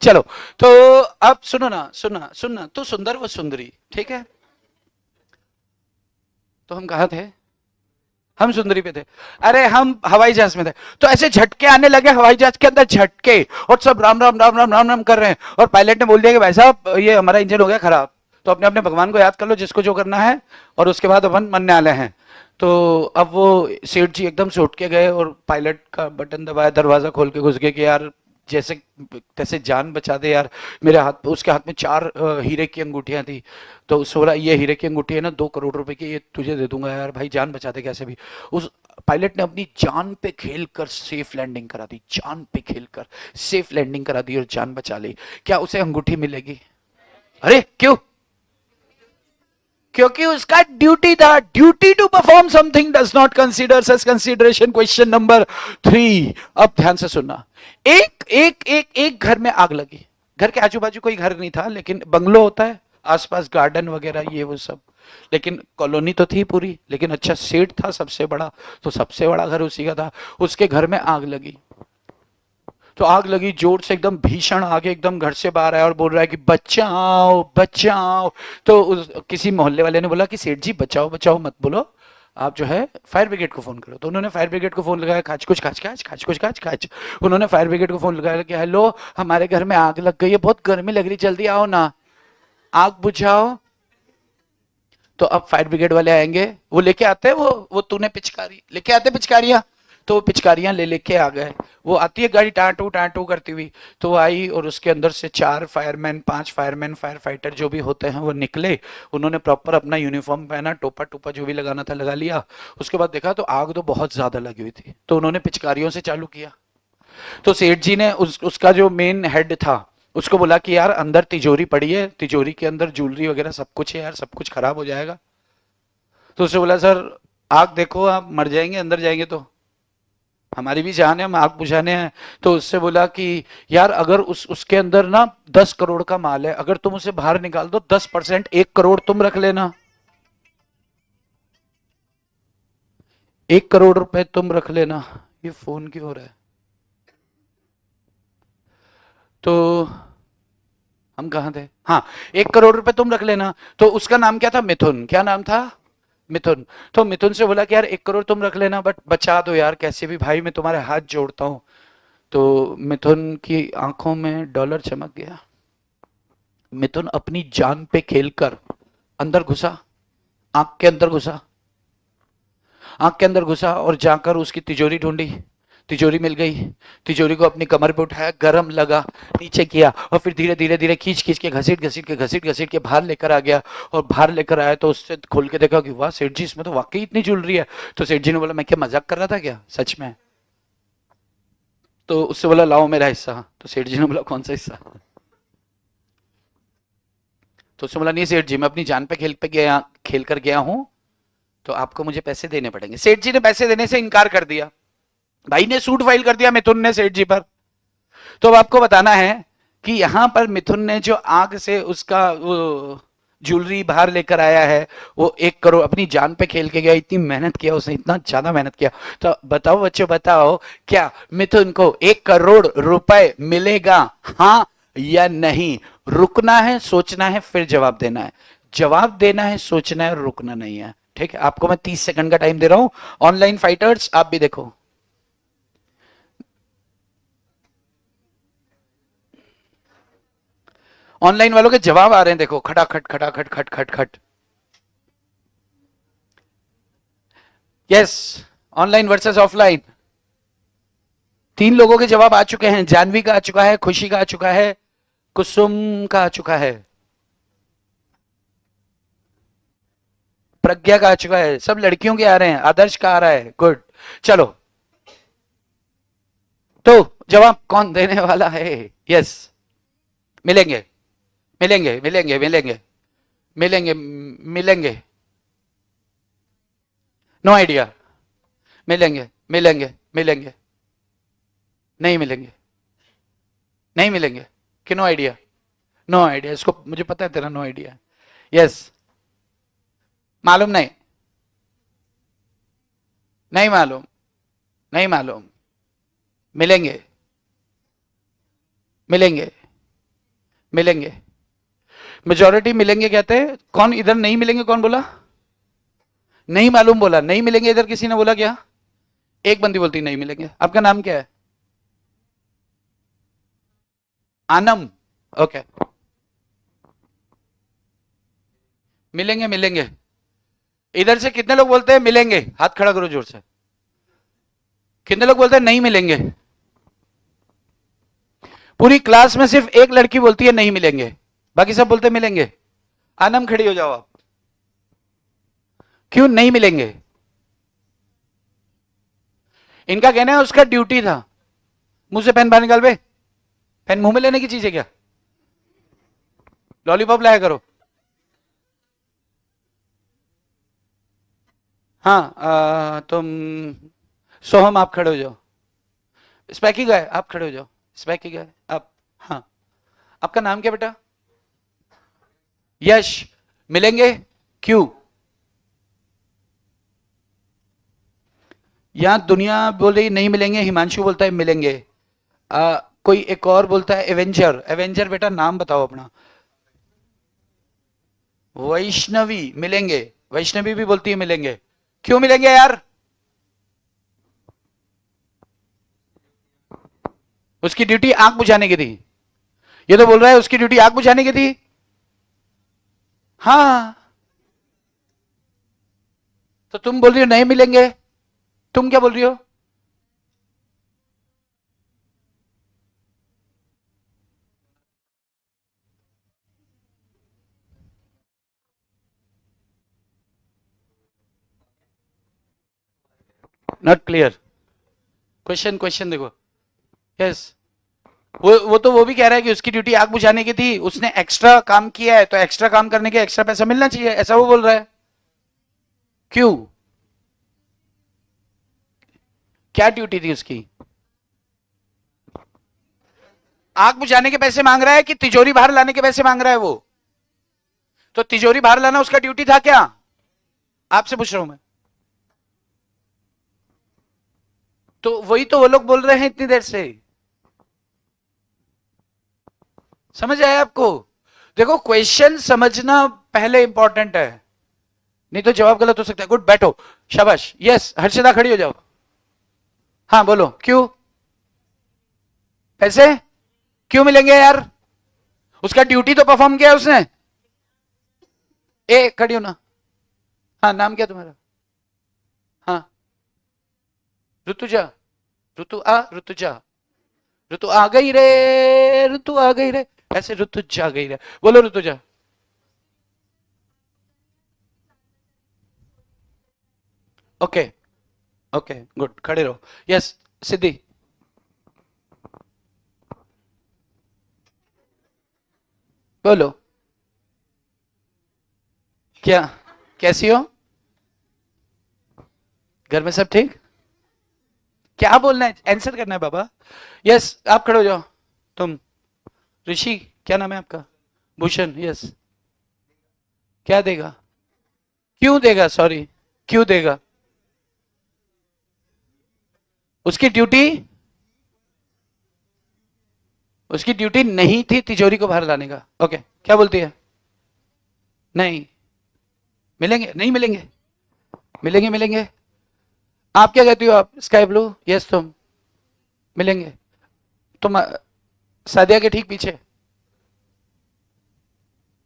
चलो, तो अब सुनो ना, सुनना सुनना, तू सुंदर वो सुंदरी, ठीक है। तो हम कहा थे, हम सुंदरी पे थे, अरे हम हवाई जहाज में थे, तो ऐसे झटके आने लगे हवाई जहाज के अंदर, झटके, और सब राम राम राम राम राम राम कर रहे हैं, और पायलट ने बोल दिया कि भाई साहब ये हमारा इंजन हो गया खराब, तो अपने अपने भगवान को याद कर लो जिसको जो करना है, और उसके बाद अपन मरने वाले हैं। तो अब वो सेठ जी एकदम से उठ के गए और पायलट का बटन दबाया, दरवाजा खोल के घुस गए कि यार जैसे तैसे जान बचा दे यार, मेरे हाथ पे, उसके हाथ में 4 हीरे की अंगूठियां थी, तो उससे बोला ये हीरे की अंगूठी है ना 2 करोड़ रुपए की, ये तुझे दे दूंगा यार भाई, जान बचा दे कैसे भी। उस पायलट ने अपनी जान पे खेलकर सेफ लैंडिंग करा दी, जान पे खेलकर सेफ लैंडिंग करा दी और जान बचा ली। क्या उसे अंगूठी मिलेगी? अरे क्यों? क्योंकि उसका ड्यूटी था, duty to perform something does not consider such consideration. Question number 3, अब ध्यान से सुनना। एक घर में आग लगी, घर के आजू बाजू कोई घर नहीं था, लेकिन बंगलो होता है, आसपास गार्डन वगैरह ये वो सब, लेकिन कॉलोनी तो थी पूरी, लेकिन अच्छा सेठ था सबसे बड़ा, तो सबसे बड़ा घर उसी का था। उसके घर में आग लगी, तो आग लगी जोर से, एकदम भीषण आग, एकदम घर से बाहर आया और बोल रहा है कि बचाओ बचाओ। तो किसी मोहल्ले वाले ने बोला कि सेठ जी बचाओ बचाओ मत बोलो, आप जो है फायर ब्रिगेड को फोन करो। तो उन्होंने फायर ब्रिगेड को फोन लगाया, खाच कुछ खाच खाच खाच कुछ खाच खाच, उन्होंने फायर ब्रिगेड को फोन लगाया कि हेलो हमारे घर में आग लग गई है, बहुत गर्मी लग रही, जल्दी आओ ना, आग बुझाओ। तो अब फायर ब्रिगेड वाले आएंगे, वो लेके आते हैं, वो तूने पिचकारी लेके आते पिचकारियां, तो वो पिचकारियां ले लेके आ गए। वो आती है गाड़ी टाटू करती हुई, तो वो आई और उसके अंदर से 4 फायरमैन 5 फायरमैन फायर फाइटर जो भी होते हैं वो निकले। उन्होंने प्रॉपर अपना यूनिफॉर्म पहना, टोपा टोपा जो भी लगाना था लगा लिया। उसके बाद देखा तो आग तो बहुत ज्यादा लगी हुई थी, तो उन्होंने पिचकारियों से चालू किया। तो सेठ जी ने उसका जो मेन हेड था उसको बोला कि यार अंदर तिजोरी पड़ी है, तिजोरी के अंदर ज्वेलरी वगैरह सब कुछ है यार, सब कुछ खराब हो जाएगा। तो उसने बोला सर आग देखो आप मर जाएंगे अंदर जाएंगे तो, हमारी भी जान है, हम आग बुझाने हैं। तो उससे बोला कि यार अगर उसके अंदर ना 10 करोड़ का माल है, अगर तुम उसे बाहर निकाल दो 10%, 1 करोड़ तुम रख लेना, 1 करोड़ रुपए तुम रख लेना। ये फोन क्यों हो रहा है? तो हम कहाँ थे, हाँ, 1 करोड़ रुपए तुम रख लेना। तो उसका नाम क्या था, मिथुन, क्या नाम था, मिथुन। तो मिथुन से बोला कि यार 1 करोड़ तुम रख लेना, बट बचा दो यार कैसे भी भाई, मैं तुम्हारे हाथ जोड़ता हूं। तो मिथुन की आंखों में डॉलर चमक गया, मिथुन अपनी जान पे खेलकर अंदर घुसा, आंख के अंदर घुसा, आंख के अंदर घुसा और जाकर उसकी तिजोरी ढूंढी, तिजोरी मिल गई, तिजोरी को अपनी कमर पे उठाया, गरम लगा, नीचे किया और फिर धीरे धीरे धीरे खींच खींच के घसीट के बाहर लेकर आ गया। और बाहर लेकर आया तो उससे खोल के देखा कि वाह सेठ जी, इसमें तो वाकई इतनी ज्वेलरी है। तो सेठ जी ने बोला मैं क्या मजाक कर रहा था क्या, सच में? तो उससे बोला लाओ मेरा हिस्सा। तो सेठ जी ने बोला कौन सा हिस्सा? तो उसने बोला नहीं सेठ जी, मैं अपनी जान पे खेल कर गया हूं, तो आपको मुझे पैसे देने पड़ेंगे। सेठ जी ने पैसे देने से इनकार कर दिया। भाई ने सूट फाइल कर दिया मिथुन ने सेठ जी पर। तो अब आपको बताना है कि यहां पर मिथुन ने जो आग से उसका ज्वेलरी बाहर लेकर आया है, वो 1 करोड़ अपनी जान पे खेल के गया, इतनी मेहनत किया उसने, इतना ज्यादा मेहनत किया। तो बताओ बच्चों बताओ, क्या मिथुन को 1 करोड़ रुपए मिलेगा, हाँ या नहीं? रुकना है, सोचना है, फिर जवाब देना है। जवाब देना है, सोचना है, रुकना नहीं है। ठीक है, आपको मैं 30 सेकंड का टाइम दे रहा हूं। ऑनलाइन फाइटर्स आप भी देखो। ऑनलाइन वालों के जवाब आ रहे हैं, देखो, खटाखट खटाखट खट खट खट। Yes, online versus offline. 3 लोगों के जवाब आ चुके हैं। जानवी का आ चुका है, खुशी का आ चुका है, कुसुम का आ चुका है, प्रज्ञा का आ चुका है, सब लड़कियों के आ रहे हैं, आदर्श का आ रहा है, गुड। चलो, तो जवाब कौन देने वाला है? यस, मिलेंगे मिलेंगे मिलेंगे मिलेंगे मिलेंगे मिलेंगे, नो आइडिया। मिलेंगे मिलेंगे मिलेंगे, नहीं मिलेंगे, नहीं मिलेंगे कि नो आइडिया? नो आइडिया, इसको मुझे पता है तेरा नो आइडिया। यस, मालूम नहीं, नहीं मालूम, नहीं मालूम। मिलेंगे मिलेंगे मिलेंगे, मेजोरिटी मिलेंगे कहते हैं। कौन इधर नहीं मिलेंगे, कौन बोला? नहीं मालूम बोला, नहीं मिलेंगे इधर किसी ने बोला क्या? एक बंदी बोलती नहीं मिलेंगे। आपका नाम क्या है? आनम, ओके। मिलेंगे मिलेंगे, इधर से कितने लोग बोलते हैं मिलेंगे? हाथ खड़ा करो जोर से। कितने लोग बोलते हैं नहीं मिलेंगे? पूरी क्लास में सिर्फ एक लड़की बोलती है नहीं मिलेंगे, बाकी सब बोलते मिलेंगे। आनम खड़ी हो जाओ आप। क्यों नहीं मिलेंगे? इनका कहना है उसका ड्यूटी था। मुंह से पेन बाहर निकाल बे। पेन मुंह में लेने की चीज है क्या? लॉलीपॉप लाया करो। हाँ, तुम सोहम आप खड़े हो जाओ। स्पैकी गए, आप खड़े हो जाओ। स्पैकी गए आप। हाँ, आपका नाम क्या बेटा? यश, मिलेंगे? क्यों? यहां दुनिया बोल रही नहीं मिलेंगे, हिमांशु बोलता है मिलेंगे। कोई एक और बोलता है एवेंजर। एवेंजर बेटा नाम बताओ अपना। वैष्णवी, मिलेंगे। वैष्णवी भी बोलती है मिलेंगे। क्यों मिलेंगे यार? उसकी ड्यूटी आग बुझाने की थी। ये तो बोल रहा है उसकी ड्यूटी आग बुझाने की थी। हाँ, तो तुम बोल रही हो नहीं मिलेंगे, तुम क्या बोल रही हो? Not clear. क्वेश्चन क्वेश्चन देखो। यस, वो तो वो भी कह रहा है कि उसकी ड्यूटी आग बुझाने की थी, उसने एक्स्ट्रा काम किया है, तो एक्स्ट्रा काम करने के एक्स्ट्रा पैसा मिलना चाहिए, ऐसा वो बोल रहा है। क्यों? क्या ड्यूटी थी उसकी? आग बुझाने के पैसे मांग रहा है कि तिजोरी बाहर लाने के पैसे मांग रहा है वो? तो तिजोरी बाहर लाना उसका ड्यूटी था क्या? आपसे पूछ रहा हूं मैं। तो वही तो वो लोग बोल रहे हैं इतनी देर से। समझ आया आपको? देखो, क्वेश्चन समझना पहले इंपॉर्टेंट है, नहीं तो जवाब गलत हो सकता है। गुड, बैठो, शाबाश। यस, हर्षिता खड़ी हो जाओ। हाँ बोलो, क्यों? पैसे क्यों मिलेंगे यार? उसका ड्यूटी तो परफॉर्म किया उसने। ए खड़ी हो ना। हाँ, नाम क्या तुम्हारा? हाँ, ऋतुजा, ऋतुजा, ऋतु आ गई रे, ऋतु आ गई रे, ऐसे ऋतुजा आ गई रे, बोलो ऋतुजा। ओके, ओके, गुड, खड़े रहो। यस, सिद्धि। बोलो, क्या, कैसी हो? घर में सब ठीक? क्या बोलना है, आंसर करना है बाबा। यस, आप खड़े हो जाओ। तुम, ऋषि, क्या नाम है आपका? भूषण, यस। क्या देगा? क्यों देगा? सॉरी, क्यों देगा? उसकी ड्यूटी, उसकी ड्यूटी नहीं थी तिजोरी को बाहर लाने का। ओके, क्या बोलती है? नहीं मिलेंगे, नहीं मिलेंगे, मिलेंगे, मिलेंगे। आप क्या कहती हो? आप स्काई ब्लू, यस। तुम, मिलेंगे। तुम सादिया के ठीक पीछे,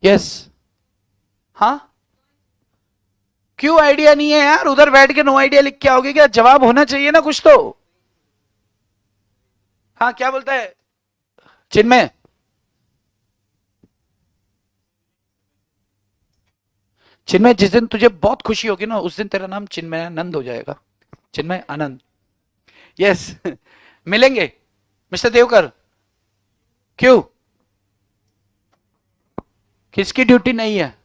यस। हाँ, क्यों आइडिया नहीं है यार? उधर बैठ के नो आइडिया लिख के आओगे क्या? जवाब होना चाहिए ना कुछ तो। हाँ, क्या बोलता है चिन्मय? चिन्मय, जिस दिन तुझे बहुत खुशी होगी ना, उस दिन तेरा नाम चिन्मय आनंद हो जाएगा। चिन्मय आनंद, यस। मिलेंगे मिस्टर देवकर। क्यों? किसकी ड्यूटी नहीं है?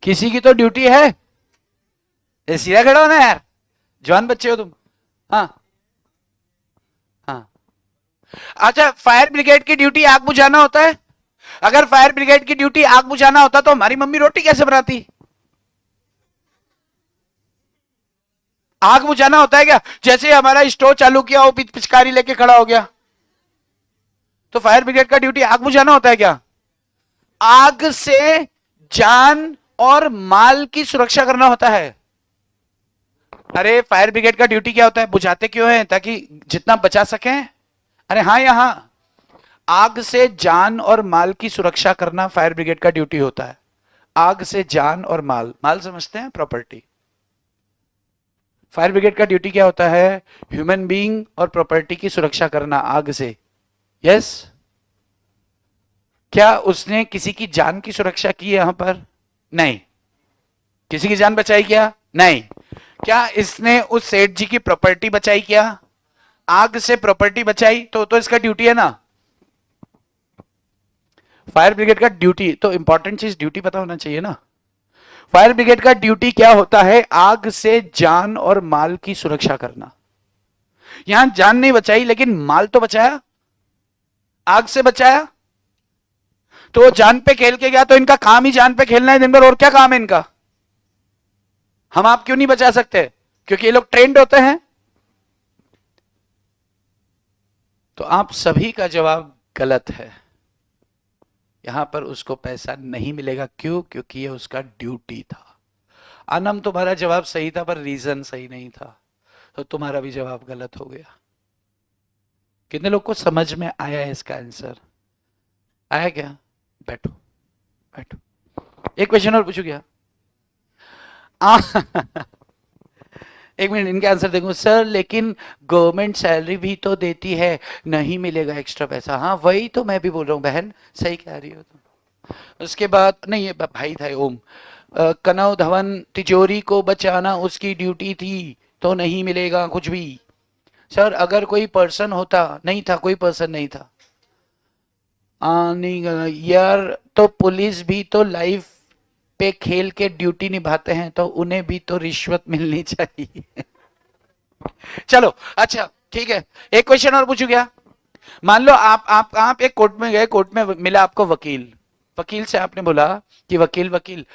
किसी की तो ड्यूटी है। सीधा खड़ा हो ना यार, जवान बच्चे हो तुम। हाँ, हाँ। अच्छा, फायर ब्रिगेड की ड्यूटी आग बुझाना होता है? अगर फायर ब्रिगेड की ड्यूटी आग बुझाना होता तो हमारी मम्मी रोटी कैसे बनाती? आग बुझाना होता है क्या? जैसे हमारा स्टोव चालू किया, वो पिचकारी लेके खड़ा हो गया, तो फायर ब्रिगेड का ड्यूटी आग बुझाना होता है क्या? आग से जान और माल की सुरक्षा करना होता है। अरे, फायर ब्रिगेड का ड्यूटी क्या होता है? बुझाते क्यों है? ताकि जितना बचा सकें। अरे हाँ, यहां आग से जान और माल की सुरक्षा करना फायर ब्रिगेड का ड्यूटी होता है। आग से जान और माल, माल समझते हैं, प्रॉपर्टी। फायर ब्रिगेड का ड्यूटी क्या होता है? ह्यूमन बीइंग और प्रॉपर्टी की सुरक्षा करना आग से। यस। क्या उसने किसी की जान की सुरक्षा की यहां पर? नहीं। किसी की जान बचाई क्या? नहीं। क्या इसने उस सेठ जी की प्रॉपर्टी बचाई क्या? आग से प्रॉपर्टी बचाई, तो इसका ड्यूटी है ना। फायर ब्रिगेड का ड्यूटी तो इंपॉर्टेंट चीज, ड्यूटी पता होना चाहिए ना। फायर ब्रिगेड का ड्यूटी क्या होता है? आग से जान और माल की सुरक्षा करना। यहां जान नहीं बचाई, लेकिन माल तो बचाया, आग से बचाया। तो जान पे खेल के गया, तो इनका काम ही जान पे खेलना है दिन भर, और क्या काम है इनका? हम आप क्यों नहीं बचा सकते? क्योंकि ये लोग ट्रेंड होते हैं। तो आप सभी का जवाब गलत है। यहां पर उसको पैसा नहीं मिलेगा। क्यों? क्योंकि ये उसका ड्यूटी था। अनम, तुम्हारा जवाब सही था पर रीजन सही नहीं था, तो तुम्हारा भी जवाब गलत हो गया। कितने लोग को समझ में आया है इसका आंसर? आया क्या? बैठो, बैठो। एक क्वेश्चन और पूछू क्या? एक मिनट, इनके आंसर देखो। सर लेकिन गवर्नमेंट सैलरी भी तो देती है, नहीं मिलेगा एक्स्ट्रा पैसा? हाँ, वही तो मैं भी बोल रहा हूँ बहन, सही कह रही हो तुम। उसके बाद नहीं, ये भाई था ओम। कनव धवन, तिजोरी को बचाना उसकी ड्यूटी थी, तो नहीं मिलेगा कुछ भी। सर अगर कोई पर्सन होता, नहीं था, कोई पर्सन नहीं था। नहीं यार, तो पुलिस भी तो लाइफ पे खेल के ड्यूटी निभाते हैं, तो उन्हें भी तो रिश्वत मिलनी चाहिए। चलो, अच्छा ठीक है। एक क्वेश्चन और पूछू क्या? मान लो आप एक कोर्ट में गए, कोर्ट में मिला आपको वकील। वकील से आपने बोला कि वकील वकील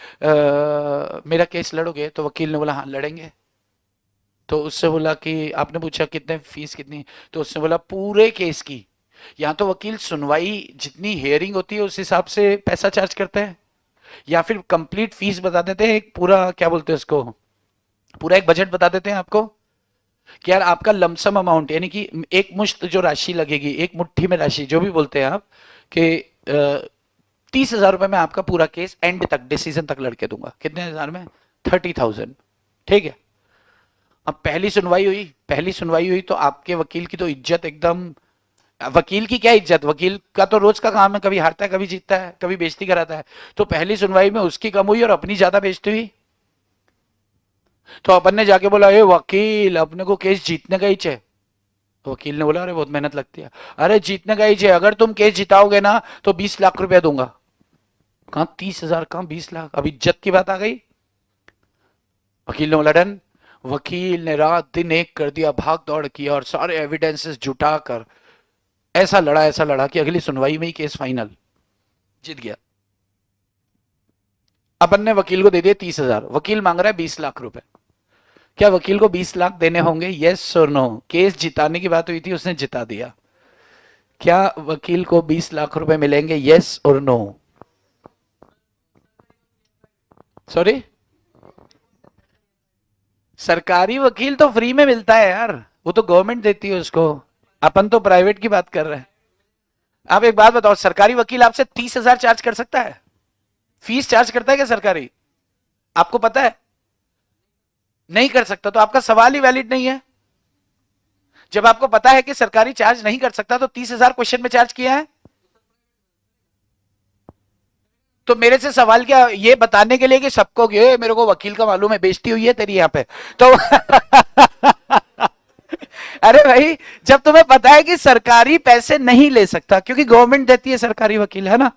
मेरा केस लड़ोगे? तो वकील ने बोला हाँ लड़ेंगे। तो उससे बोला कि, आपने पूछा कितने, फीस कितनी? तो उसने बोला पूरे केस की। या तो वकील सुनवाई जितनी हेयरिंग होती है उस हिसाब से पैसा चार्ज करते हैं, या फिर कंप्लीट फीस बता देते हैं, एक पूरा क्या बोलते हैं उसको, पूरा एक बजट बता देते हैं आपको कि यार आपका लमसम अमाउंट, यानी कि एक मुश्त जो राशि लगेगी, एक मुट्ठी में राशि जो भी बोलते हैं आप, कि 30,000 रुपए में आपका पूरा केस एंड तक, डिसीजन तक लड़के दूंगा। कितने हजार में? 30,000। ठीक है। अब पहली सुनवाई हुई तो आपके वकील की तो इज्जत एकदम, वकील की क्या इज्जत, वकील का तो रोज का काम है, कभी हारता है कभी जीतता है कभी बेइज्जती कराता है। तो पहली सुनवाई में उसकी कम हुई और अपनी ज्यादा बेइज्जती हुई। तो अपन ने जाके बोला, ए वकील अपने को केस जीतने का ही चाहिए। वकील ने बोला, अरे बहुत मेहनत लगती है। अरे जीतने का ही चाहिए, अगर तुम केस जिताओगे ना तो 20 लाख रुपया दूंगा। कहाँ 30,000, कहाँ 20 लाख, अब इज्जत की बात आ गई। वकील ने बोला डन। वकील ने रात दिन एक कर दिया, भाग दौड़ किया और सारे एविडेंसेस जुटा कर ऐसा लड़ा कि अगली सुनवाई में ही केस फाइनल, जीत गया। अपन ने वकील को दे दिए 30,000, वकील मांग रहा है 20 लाख रुपए। क्या वकील को 20 लाख देने होंगे, यस और नो? केस जिताने की बात हुई थी, उसने जिता दिया। क्या वकील को 20 लाख रुपए मिलेंगे, यस और नो? सॉरी, सरकारी वकील तो फ्री में मिलता है यार, वो तो गवर्नमेंट देती है उसको। अपन तो प्राइवेट की बात कर रहे हैं। आप एक बात बताओ, सरकारी वकील आपसे 30,000 चार्ज कर सकता है? फीस चार्ज करता है क्या सरकारी? आपको पता है? नहीं कर सकता, तो आपका सवाल ही वैलिड नहीं है। जब आपको पता है कि सरकारी चार्ज नहीं कर सकता तो 30,000 क्वेश्चन में चार्ज किया है। तो मेरे से सवाल क्या, ये बताने के लिए कि सबको ये मेरे को वकील का मालूम है, बेइज्जती हुई है तेरी यहां पे तो अरे भाई, जब तुम्हें पता है कि सरकारी पैसे नहीं ले सकता क्योंकि गवर्नमेंट देती है सरकारी वकील, है ना?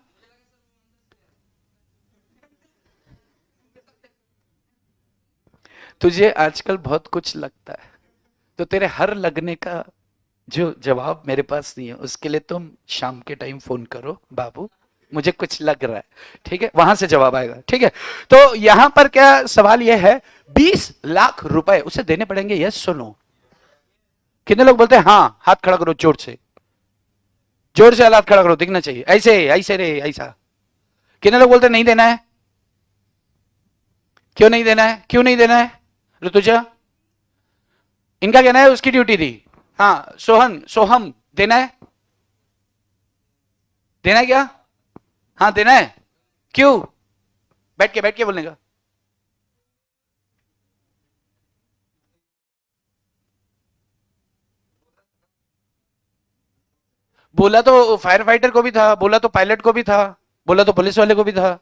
तुझे आजकल बहुत कुछ लगता है, तो तेरे हर लगने का जो जवाब मेरे पास नहीं है, उसके लिए तुम शाम के टाइम फोन करो, बाबू मुझे कुछ लग रहा है, ठीक है? वहां से जवाब आएगा, ठीक है? तो यहां पर क्या सवाल यह है, 20 लाख रुपए उसे देने पड़ेंगे, यस सुनो? कितने लोग बोलते हैं हाँ? हाथ खड़ा करो जोर से, जोर से हाथ खड़ा करो, दिखना चाहिए, ऐसे ऐसे रे ऐसा। कितने लोग बोलते हैं नहीं देना है? क्यों नहीं देना है, क्यों नहीं देना है ऋतुजा? इनका कहना है उसकी ड्यूटी थी। हाँ सोहन, सोहम, देना है? देना है क्या? हाँ देना है। क्यों? बैठ के बोलने का। बोला तो फायर फाइटर को भी था, बोला तो पायलट को भी था, बोला तो पुलिस वाले को भी था।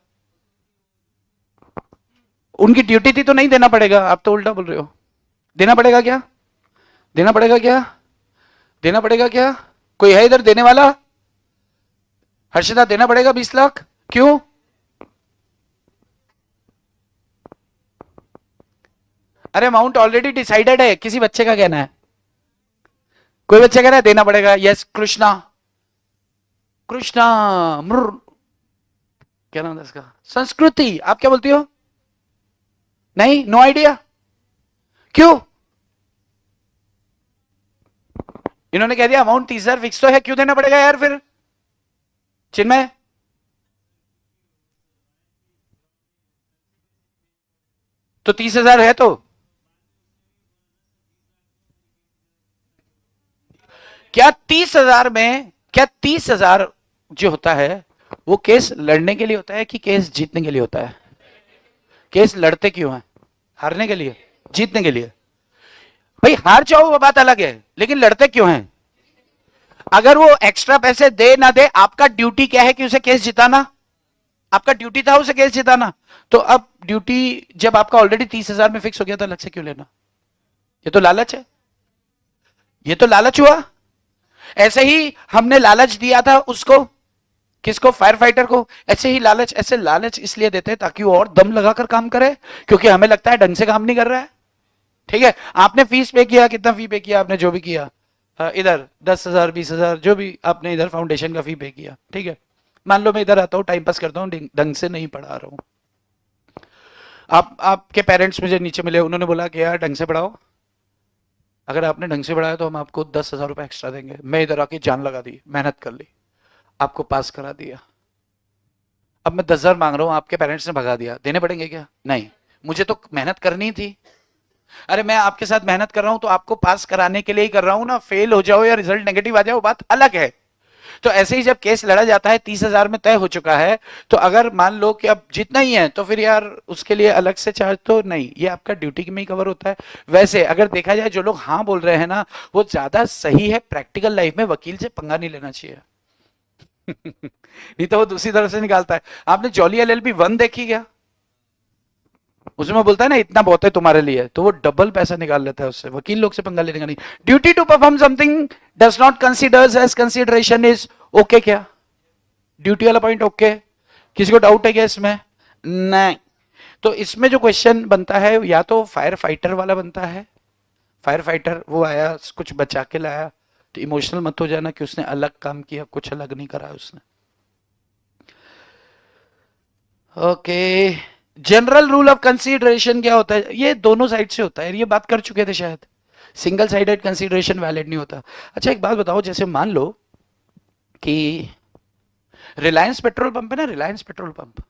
उनकी ड्यूटी थी तो नहीं देना पड़ेगा, आप तो उल्टा बोल रहे हो। देना पड़ेगा क्या? देना पड़ेगा क्या? देना पड़ेगा क्या? कोई है इधर देने वाला? हर्षदा, देना पड़ेगा 20 लाख? क्यों? अरे अमाउंट ऑलरेडी डिसाइडेड है, किसी बच्चे का कहना है? कोई बच्चा कह रहा है देना पड़ेगा, यस कृष्णा, कृष्णा मुर, क्या नाम है इसका, संस्कृति, आप क्या बोलती हो? नहीं, नो आइडिया। क्यों? इन्होंने कह दिया अमाउंट 30,000 फिक्स तो है, क्यों देना पड़ेगा यार फिर? चिन्मय, तो 30,000 है तो क्या 30,000 में, क्या 30,000 जो होता है वो केस लड़ने के लिए होता है कि केस जीतने के लिए होता है? केस लड़ते क्यों है? हारने के लिए, जीतने के लिए? भाई हार जाओ वो बात अलग है, लेकिन लड़ते क्यों हैं? अगर वो एक्स्ट्रा पैसे दे ना दे, आपका ड्यूटी क्या है कि उसे केस जिताना। आपका ड्यूटी था उसे केस जिताना। तो अब ड्यूटी जब आपका ऑलरेडी 30,000 में फिक्स हो गया था, अलग से क्यों लेना? ये तो लालच है, ये तो लालच हुआ। ऐसे ही हमने लालच दिया था उसको, किसको? फायर फाइटर को। ऐसे ही लालच, ऐसे लालच इसलिए देते हैं ताकि वो और दम लगाकर काम करे, क्योंकि हमें लगता है ढंग से काम नहीं कर रहा है। ठीक है, आपने फीस पे किया, कितना फी पे किया आपने, जो भी किया, इधर 10,000 20,000 जो भी आपने इधर फाउंडेशन का फी पे किया, ठीक है? मान लो मैं इधर आता हूँ, टाइम पास करता हूँ, ढंग से नहीं पढ़ा रहा हूँ। आपके पेरेंट्स मुझे नीचे मिले, उन्होंने बोला कि यार ढंग से पढ़ाओ, अगर आपने ढंग से पढ़ाया तो हम आपको 10,000 रुपए एक्स्ट्रा देंगे। मैं इधर आके जान लगा दी, मेहनत कर ली, आपको पास करा दिया। अब मैं 10,000 मांग रहा हूँ, आपके पेरेंट्स ने भगा दिया, देने पड़ेंगे क्या? नहीं, मुझे तो मेहनत करनी थी। अरे मैं आपके साथ मेहनत कर रहा हूं तो आपको पास कराने के लिए ही कर रहा हूं ना, फेल हो जाओ या रिजल्ट नेगेटिव आ जाओ बात अलग है। तो ऐसे ही जब केस लड़ा जाता है 30,000 में तय हो चुका है, तो अगर मान लो कि अब जितना ही है तो फिर यार उसके लिए अलग से चार्ज तो नहीं, ये आपका ड्यूटी में ही कवर होता है। वैसे अगर देखा जाए जो लोग हाँ बोल रहे हैं ना, वो ज्यादा सही है। प्रैक्टिकल लाइफ में वकील से पंगा नहीं लेना चाहिए। नहीं तो वो दूसरी तरफ से निकालता है। आपने जॉली एलएलबी 1 देखी क्या? उसमें बोलता है ना इतना बहुत है तुम्हारे लिए, तो वो डबल पैसा निकाल लेता है उससे। वकील लोग से पंगा लेने का नहीं। Duty to perform something does not considers as consideration is okay क्या? ड्यूटी वाला पॉइंट ओके? किसी को डाउट है क्या इसमें? नहीं। तो इसमें जो क्वेश्चन बनता है या तो फायर फाइटर वाला बनता है। फायर फाइटर वो आया कुछ बचा के लाया, तो इमोशनल मत हो जाना कि उसने अलग काम किया, कुछ अलग नहीं करा उसने। Okay, general rule of consideration क्या होता है? ये दोनों साइड से होता है, ये बात कर चुके थे शायद। सिंगल साइडेड कंसीडरेशन वैलिड नहीं होता। अच्छा एक बात बताओ, जैसे मान लो कि रिलायंस पेट्रोल पंप है ना, Reliance petrol pump,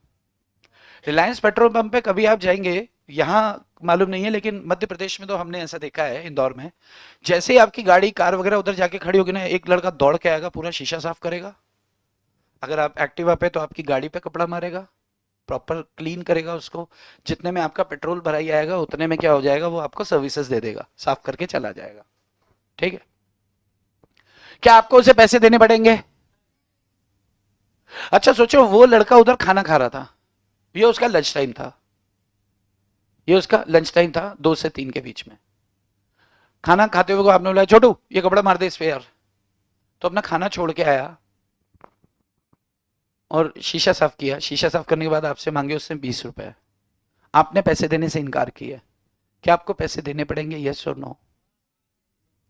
Reliance petrol pump पे कभी आप जाएंगे, यहाँ मालूम नहीं है लेकिन मध्य प्रदेश में तो हमने ऐसा देखा है, इंदौर में। जैसे ही आपकी गाड़ी कार वगैरह उधर जाके खड़ी होगी ना, एक लड़का दौड़ के आएगा, पूरा शीशा साफ करेगा। अगर आप एक्टिवा पे तो आपकी गाड़ी पे कपड़ा मारेगा, प्रॉपर क्लीन करेगा उसको। जितने में आपका पेट्रोल भराई आएगा उतने में क्या हो जाएगा, वो आपको सर्विसेज दे देगा, साफ करके चला जाएगा। ठीक है? क्या आपको उसे पैसे देने पड़ेंगे? अच्छा सोचो, वो लड़का उधर खाना खा रहा था, ये उसका लंच टाइम था, ये उसका लंच टाइम था 2 से 3 के बीच में। खाना खाते हुए को आपने बोला छोटू ये कपड़ा मार दे इस पे यार, तो अपना खाना छोड़ के आया और शीशा साफ किया। शीशा साफ करने के बाद आपसे मांगे उससे 20 रुपए, आपने पैसे देने से इनकार किया। क्या आपको पैसे देने पड़ेंगे? यस और नो?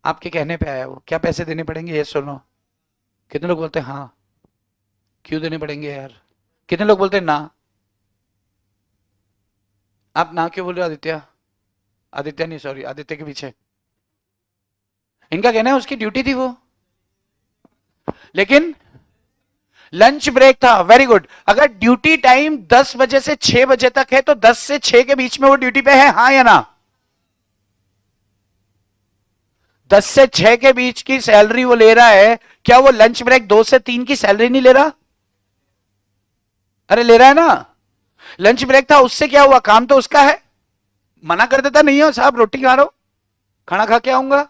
आपके कहने पे आया वो, क्या पैसे देने पड़ेंगे? यस और नो? कितने लोग बोलते हैं हाँ? क्यों देने पड़ेंगे यार? कितने लोग बोलते हैं ना? आप ना क्यों बोल रहे हो आदित्य? आदित्य नहीं, सॉरी, आदित्य के पीछे इनका कहना है उसकी ड्यूटी थी वो, लेकिन लंच ब्रेक था। Very good. अगर ड्यूटी टाइम 10 बजे से 6 बजे तक है तो 10 से 6 के बीच में वो ड्यूटी पे है, हाँ या ना? 10 से 6 के बीच की सैलरी वो ले रहा है, क्या वो लंच ब्रेक 2 से 3 की सैलरी नहीं ले रहा? अरे ले रहा है ना। लंच ब्रेक था, उससे क्या हुआ? काम तो उसका है। मना कर देता नहीं हो साहब रोटी खा रहा हूं, खाना खा के आऊंगा।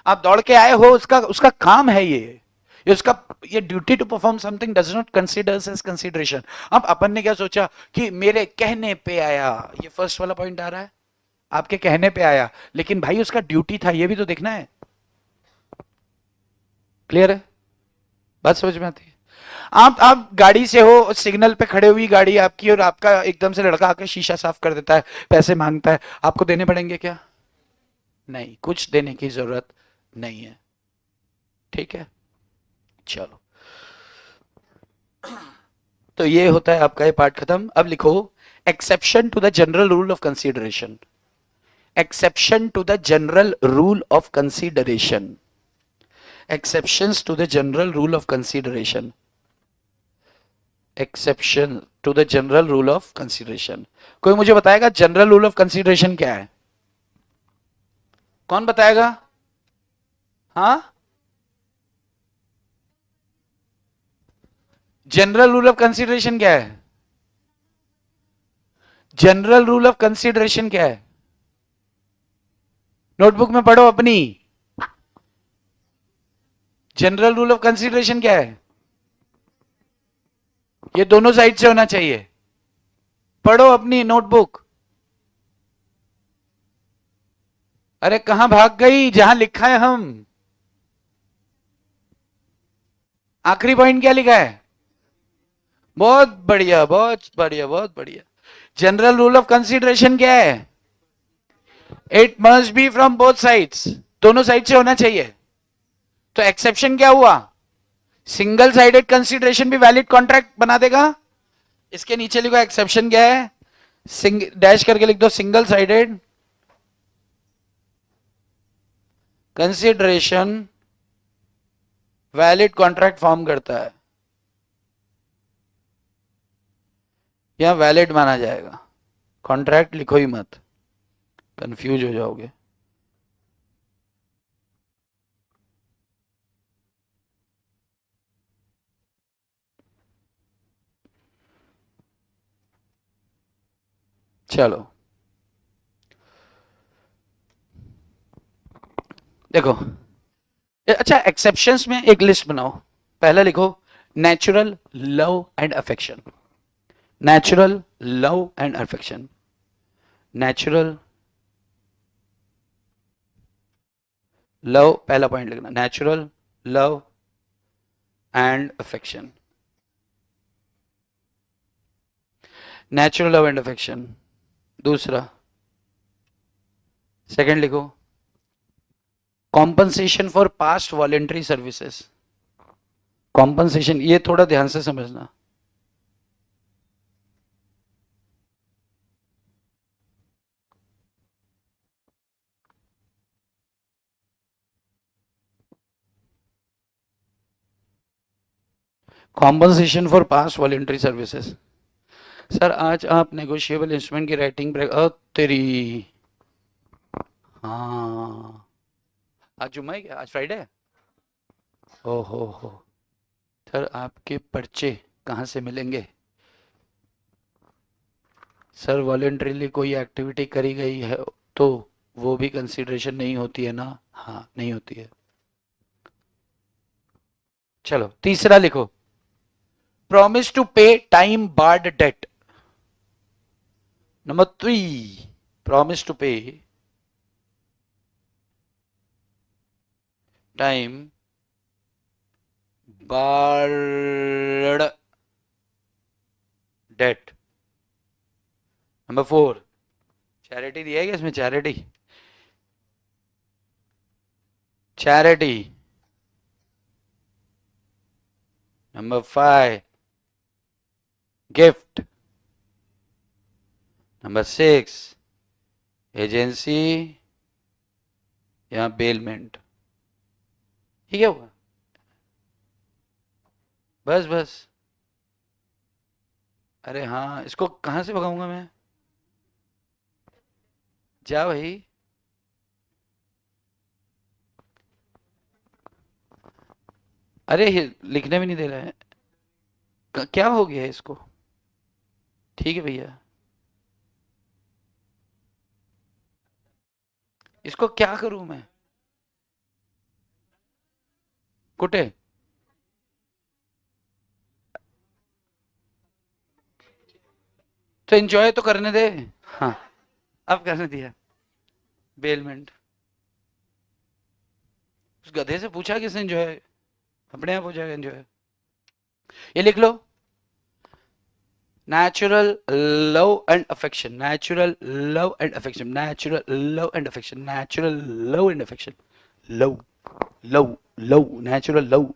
आप दौड़ के आए हो, उसका उसका काम है ये उसका, ये duty to perform something does not considers as consideration. अब अपन ने क्या सोचा कि मेरे कहने पे आया, ये फर्स्ट वाला पॉइंट आ रहा है, आपके कहने पे आया, लेकिन भाई उसका ड्यूटी था, ये भी तो देखना है। क्लियर है? बात समझ में आती है? आप गाड़ी से हो, सिग्नल पे खड़े हुई गाड़ी आपकी, और आपका एकदम से लड़का आकर शीशा साफ कर देता है, पैसे मांगता है, आपको देने पड़ेंगे क्या? नहीं, कुछ देने की जरूरत नहीं है। ठीक है, चलो। तो ये होता है आपका ये पार्ट खत्म। अब लिखो exception to the general rule of consideration. Exception to the general rule of consideration. Exceptions to the general rule of consideration. Exception to the general rule of consideration. कोई मुझे बताएगा जनरल रूल ऑफ कंसीडरेशन क्या है? कौन बताएगा? हाँ, general rule of consideration क्या है? जनरल रूल ऑफ कंसीडरेशन क्या है? नोटबुक में पढ़ो अपनी। जनरल रूल ऑफ कंसीडरेशन क्या है? ये दोनों साइड से होना चाहिए। पढ़ो अपनी नोटबुक। अरे कहां भाग गई, जहां लिखा है हम। आखिरी पॉइंट क्या लिखा है? बहुत बढ़िया, बहुत बढ़िया, बहुत बढ़िया। जनरल रूल ऑफ कंसीडरेशन क्या है? It must be from both sides, दोनों साइड से होना चाहिए। तो एक्सेप्शन क्या हुआ? सिंगल साइडेड कंसीडरेशन भी वैलिड कॉन्ट्रैक्ट बना देगा। इसके नीचे लिखो एक्सेप्शन क्या है, डैश करके लिख दो, single sided consideration valid contract form करता है, या वैलिड माना जाएगा। कॉन्ट्रैक्ट लिखो ही मत, कंफ्यूज हो जाओगे। चलो देखो, अच्छा एक्सेप्शंस में एक लिस्ट बनाओ। पहला लिखो natural love and affection, natural love and affection, natural love, पहला पॉइंट लिखना natural love and affection, natural love and affection. दूसरा, सेकंड लिखो compensation for past voluntary services, compensation, ये थोड़ा ध्यान से समझना। Compensation for past voluntary services. Sir आज आप नेगोशिएबल इंस्ट्रूमेंट की राइटिंग ब्रेक, तेरी, हाँ आज जुम्मा है क्या, आज फ्राइडे है? हो सर आपके पर्चे कहाँ से मिलेंगे? सर वॉलेंटरीली कोई एक्टिविटी करी गई है तो वो भी कंसीडरेशन नहीं होती है ना? हाँ नहीं होती है। चलो तीसरा लिखो, promise to pay time barred debt. Number 3, promise to pay time barred debt. Number 4, charity दिया है क्या इसमें? Charity, charity. Number 5, gift. Number 6, agency या बेलमेंट। ये क्या हुआ? बस बस, अरे हाँ इसको कहाँ से भगाऊंगा मैं? जा भाई। अरे लिखने भी नहीं दे रहा है, क्या हो गया है इसको? ठीक है भैया, इसको क्या करूं मैं? कुटे, तो एंजॉय तो करने दे। हाँ अब करने दिया, बेलमेंट। उस गधे से पूछा किसने एंजॉय, अपने आप हो जाएगा एंजॉय। ये लिख लो, natural love and affection, natural love and affection, natural love and affection, natural love and affection, love love love, natural love.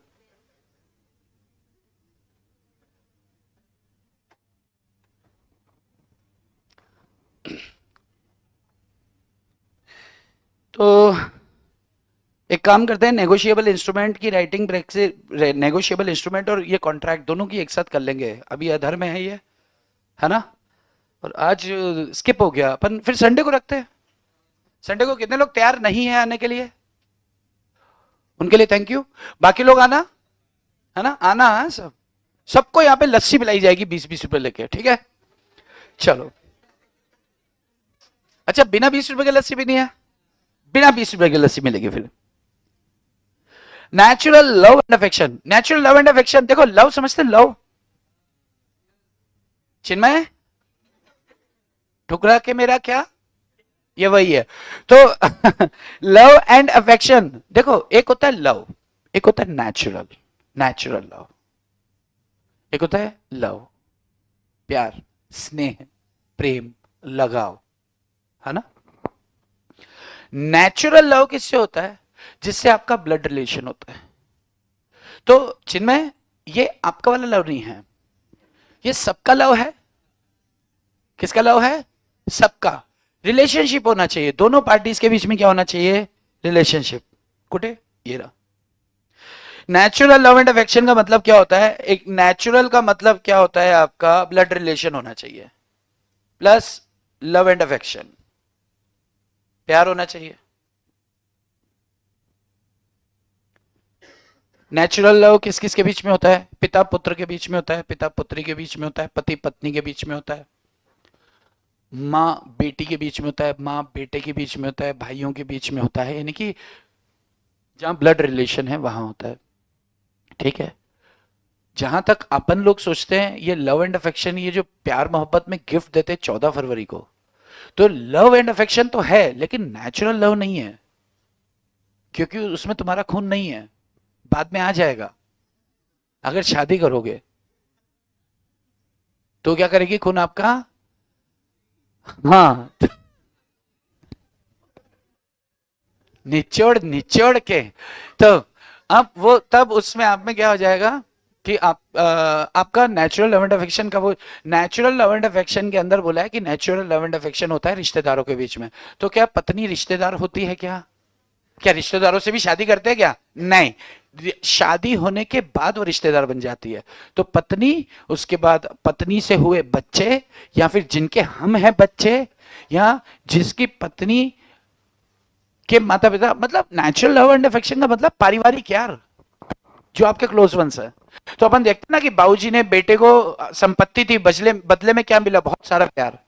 तो एक काम करते हैं, नेगोशिएबल इंस्ट्रूमेंट की राइटिंग ब्रेक से, नेगोशिएबल इंस्ट्रूमेंट और ये कॉन्ट्रैक्ट दोनों की एक साथ कर लेंगे। अभी अधर में है ये, है ना? और आज स्किप हो गया, अपन फिर संडे को रखते हैं। संडे को कितने लोग तैयार नहीं है आने के लिए? उनके लिए थैंक यू। बाकी लोग आना, है ना? आना है सब, सबको यहाँ पे लस्सी पिलाई जाएगी 20-20 रुपए लेके, ठीक है? चलो, अच्छा बिना 20 रुपए की लस्सी भी नहीं है? बिना 20 रुपए की लस्सी मिलेगी फिर। Natural love and affection, natural love and affection, देखो लव समझते, लव चिन्मय, ठुकरा के मेरा क्या, ये वही है। तो लव एंड अफेक्शन, देखो एक होता है लव, एक होता है नेचुरल, नेचुरल लव, एक होता है लव, प्यार, स्नेह, प्रेम, लगाव, है ना? नेचुरल लव किससे होता है? जिससे आपका ब्लड रिलेशन होता है। तो चिन्मय, ये आपका वाला लव नहीं है, ये सबका लव है। किसका लव है? सबका। रिलेशनशिप होना चाहिए, दोनों पार्टीज के बीच में क्या होना चाहिए? रिलेशनशिप। कुटे, ये रहा। नेचुरल लव एंड अफेक्शन का मतलब क्या होता है? एक नेचुरल का मतलब क्या होता है? आपका ब्लड रिलेशन होना चाहिए, प्लस लव एंड अफेक्शन, प्यार होना चाहिए। नेचुरल लव किस किस के बीच में होता है? पिता पुत्र के बीच में होता है, पिता पुत्री के बीच में होता है, पति पत्नी के बीच में होता है। माँ बेटी के बीच में होता है, माँ बेटे के बीच में होता है, भाइयों के बीच में होता है, यानी कि जहाँ ब्लड रिलेशन है वहां होता है। ठीक है। जहां तक अपन लोग सोचते हैं ये लव एंड अफेक्शन, ये जो प्यार मोहब्बत में गिफ्ट देते हैं 14 फरवरी को, तो लव एंड अफेक्शन तो है लेकिन नेचुरल लव नहीं है, क्योंकि उसमें तुम्हारा खून नहीं है, बाद में आ जाएगा। अगर शादी करोगे तो क्या करेगी खून आपका? हाँ, निचोड़ निचोड़ के। तो अब वो तब उसमें आप में क्या हो जाएगा कि आपका नेचुरल लव एंड अफेक्शन का वो, नेचुरल लव एंड अफेक्शन के अंदर बोला है कि नेचुरल लव एंड अफेक्शन होता है रिश्तेदारों के बीच में। तो क्या पत्नी रिश्तेदार होती है क्या? क्या रिश्तेदारों से भी शादी करते हैं क्या? नहीं। शादी होने के बाद वो रिश्तेदार बन जाती है। तो पत्नी, उसके बाद पत्नी से हुए बच्चे, या फिर जिनके हम हैं बच्चे, या जिसकी पत्नी के माता पिता, मतलब नेचुरल लव एंड अफेक्शन का मतलब पारिवारिक यार, जो आपके क्लोज वंस है। तो अपन देखते हैं ना कि बाबूजी ने बेटे को संपत्ति थी, बदले बदले में क्या मिला? बहुत सारा प्यार।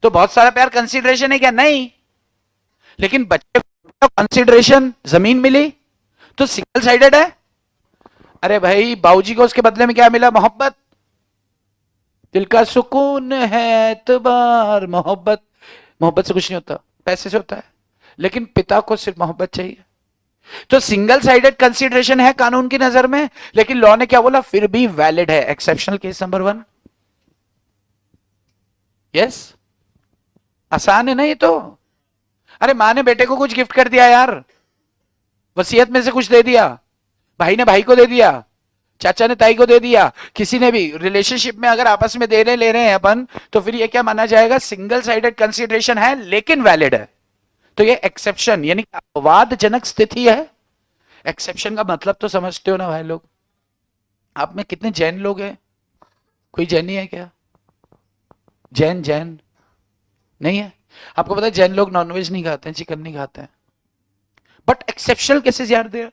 तो बहुत सारा प्यार कंसीडरेशन है क्या? नहीं। लेकिन बच्चे को कंसीडरेशन जमीन मिली, तो सिंगल साइडेड है। अरे भाई बाबूजी को उसके बदले में क्या मिला? मोहब्बत। दिल का सुकून है एतबार मोहब्बत। मोहब्बत से कुछ नहीं होता, पैसे से होता है। लेकिन पिता को सिर्फ मोहब्बत चाहिए। तो सिंगल साइडेड कंसीडरेशन है कानून की नजर में, लेकिन लॉ ने क्या बोला? फिर भी वैलिड है। Exceptional case number 1। यस। आसान है ना ये तो। अरे माँ ने बेटे को कुछ गिफ्ट कर दिया यार, वसीयत में से कुछ दे दिया, भाई ने भाई को दे दिया, चाचा ने ताई को दे दिया, किसी ने भी रिलेशनशिप में अगर आपस में दे रहे ले रहे हैं अपन, तो फिर ये क्या माना जाएगा? सिंगल साइडेड कंसीडरेशन है लेकिन वैलिड है। तो ये एक्सेप्शन यानी अपवादजनक स्थिति है। एक्सेप्शन का मतलब तो समझते हो ना भाई लोग? आप में कितने जैन लोग हैं? कोई जैनी है क्या? जैन जैन नहीं है? आपको पता है जैन लोग नॉनवेज नहीं खाते हैं, चिकन नहीं खाते हैं। बट एक्सेप्शनल केसेस यार दे,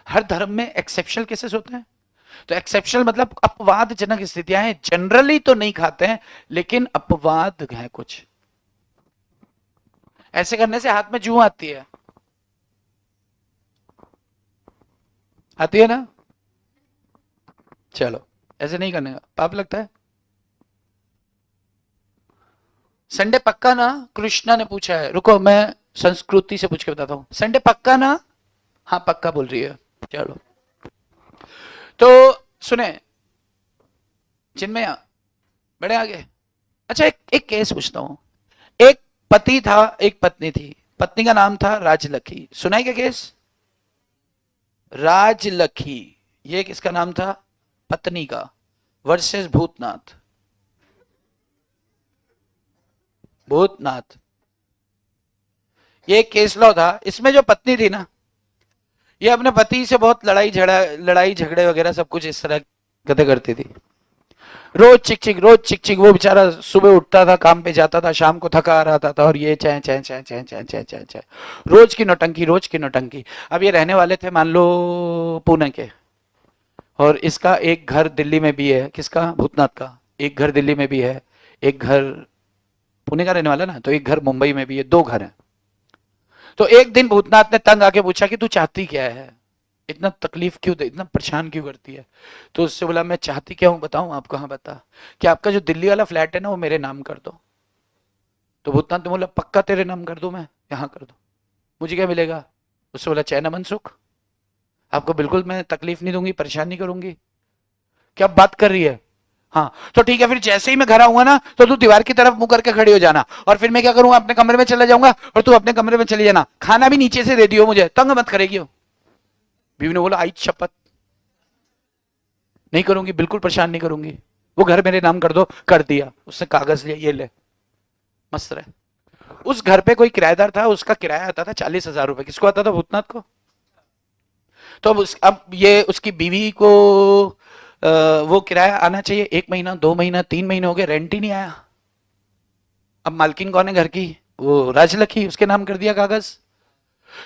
हर धर्म में एक्सेप्शनल केसेस होते हैं। तो एक्सेप्शनल मतलब अपवादजनक स्थितियां हैं, जनरली तो नहीं खाते हैं लेकिन अपवाद है कुछ। ऐसे करने से हाथ में जू आती है, आती है ना? चलो, ऐसे नहीं करने का पाप लगता है। संडे पक्का ना? कृष्णा ने पूछा है, रुको मैं संस्कृति से पूछ के बताता हूं। संडे पक्का ना? हाँ पक्का बोल रही है। चलो, तो सुने चिन्मय, बड़े आगे। अच्छा एक केस पूछता हूं। एक पति था, एक पत्नी थी। पत्नी का नाम था राजलखी। सुनाई क्या केस? राजलखी, ये किसका नाम था? पत्नी का। वर्सेस भूतनाथ। भूतनाथ, ये केस लॉ था। इसमें जो पत्नी थी ना, ये अपने पति से बहुत लड़ाई झगड़े वगैरह सब कुछ इस तरह कदे करती थी। रोज चिक चिक, रोज चिक चिक। वो बेचारा सुबह उठता था, काम पे जाता था, शाम को थका आ रहा था और ये चै चै चै चै चै चै चै चै, रोज की नौटंकी, रोज की नौटंकी। अब ये रहने वाले थे मान लो पुणे के, और इसका एक घर दिल्ली में भी है। किसका? भूतनाथ का। एक घर दिल्ली में भी है, एक घर पुणे का रहने वाला ना, तो एक घर मुंबई में भी है, 2 घर हैं। तो एक दिन भूतनाथ ने तंग आके पूछा कि तू चाहती क्या है, इतना तकलीफ क्यों दे, इतना परेशान क्यों करती है? तो उससे बोला मैं चाहती क्या हूं बताऊं आपको? हाँ बता। कि आपका जो दिल्ली वाला फ्लैट है ना वो मेरे नाम कर दो। तो भूतनाथ ने बोला पक्का तेरे नाम कर दूं मैं? यहाँ कर दो, मुझे क्या मिलेगा? उससे बोला चैन अमन सुख, आपको बिल्कुल मैं तकलीफ नहीं दूंगी, परेशान नहीं करूंगी। क्या बात कर रही है? हाँ तो ठीक है, फिर जैसे ही मैं घर आऊंगा ना तो तू दीवार की तरफ मुंह करके खड़ी हो जाना, और फिर मैं क्या करूंगा? अपने कमरे में चला जाऊंगा और तू अपने कमरे में चली जाना। खाना भी नीचे से दे दियो, मुझे तंग मत करेगी हो। बीवी ने बोला आई शपथ, नहीं करूंगी, बिल्कुल परेशान नहीं करूंगी, वो घर मेरे नाम कर दो। कर दिया। उसने कागज लिया, ये ले, मस्त रहे। उस घर पे कोई किराएदार था, उसका किराया आता था 40,000 रुपए। किसको आता था? भूतनाथ को। तो अब ये उसकी बीवी को वो किराया आना चाहिए। 1 महीना, 2 महीना, 3 महीने हो गए, रेंट ही नहीं आया। अब मालकिन कौन है घर की? वो राजलखी। उसके नाम कर दिया कागज।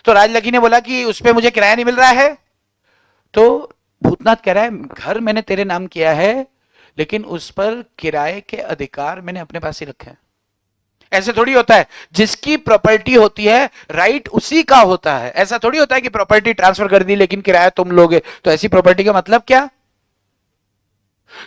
तो राजलखी ने बोला कि उस पर मुझे किराया नहीं मिल रहा है। तो भूतनाथ कह रहा है घर मैंने तेरे नाम किया है, लेकिन उस पर किराए के अधिकार मैंने अपने पास ही रखे हैं। ऐसे थोड़ी होता है, जिसकी प्रॉपर्टी होती है राइट उसी का होता है। ऐसा थोड़ी होता है कि प्रॉपर्टी ट्रांसफर कर दी लेकिन किराया तुम लोगे, तो ऐसी प्रॉपर्टी का मतलब क्या?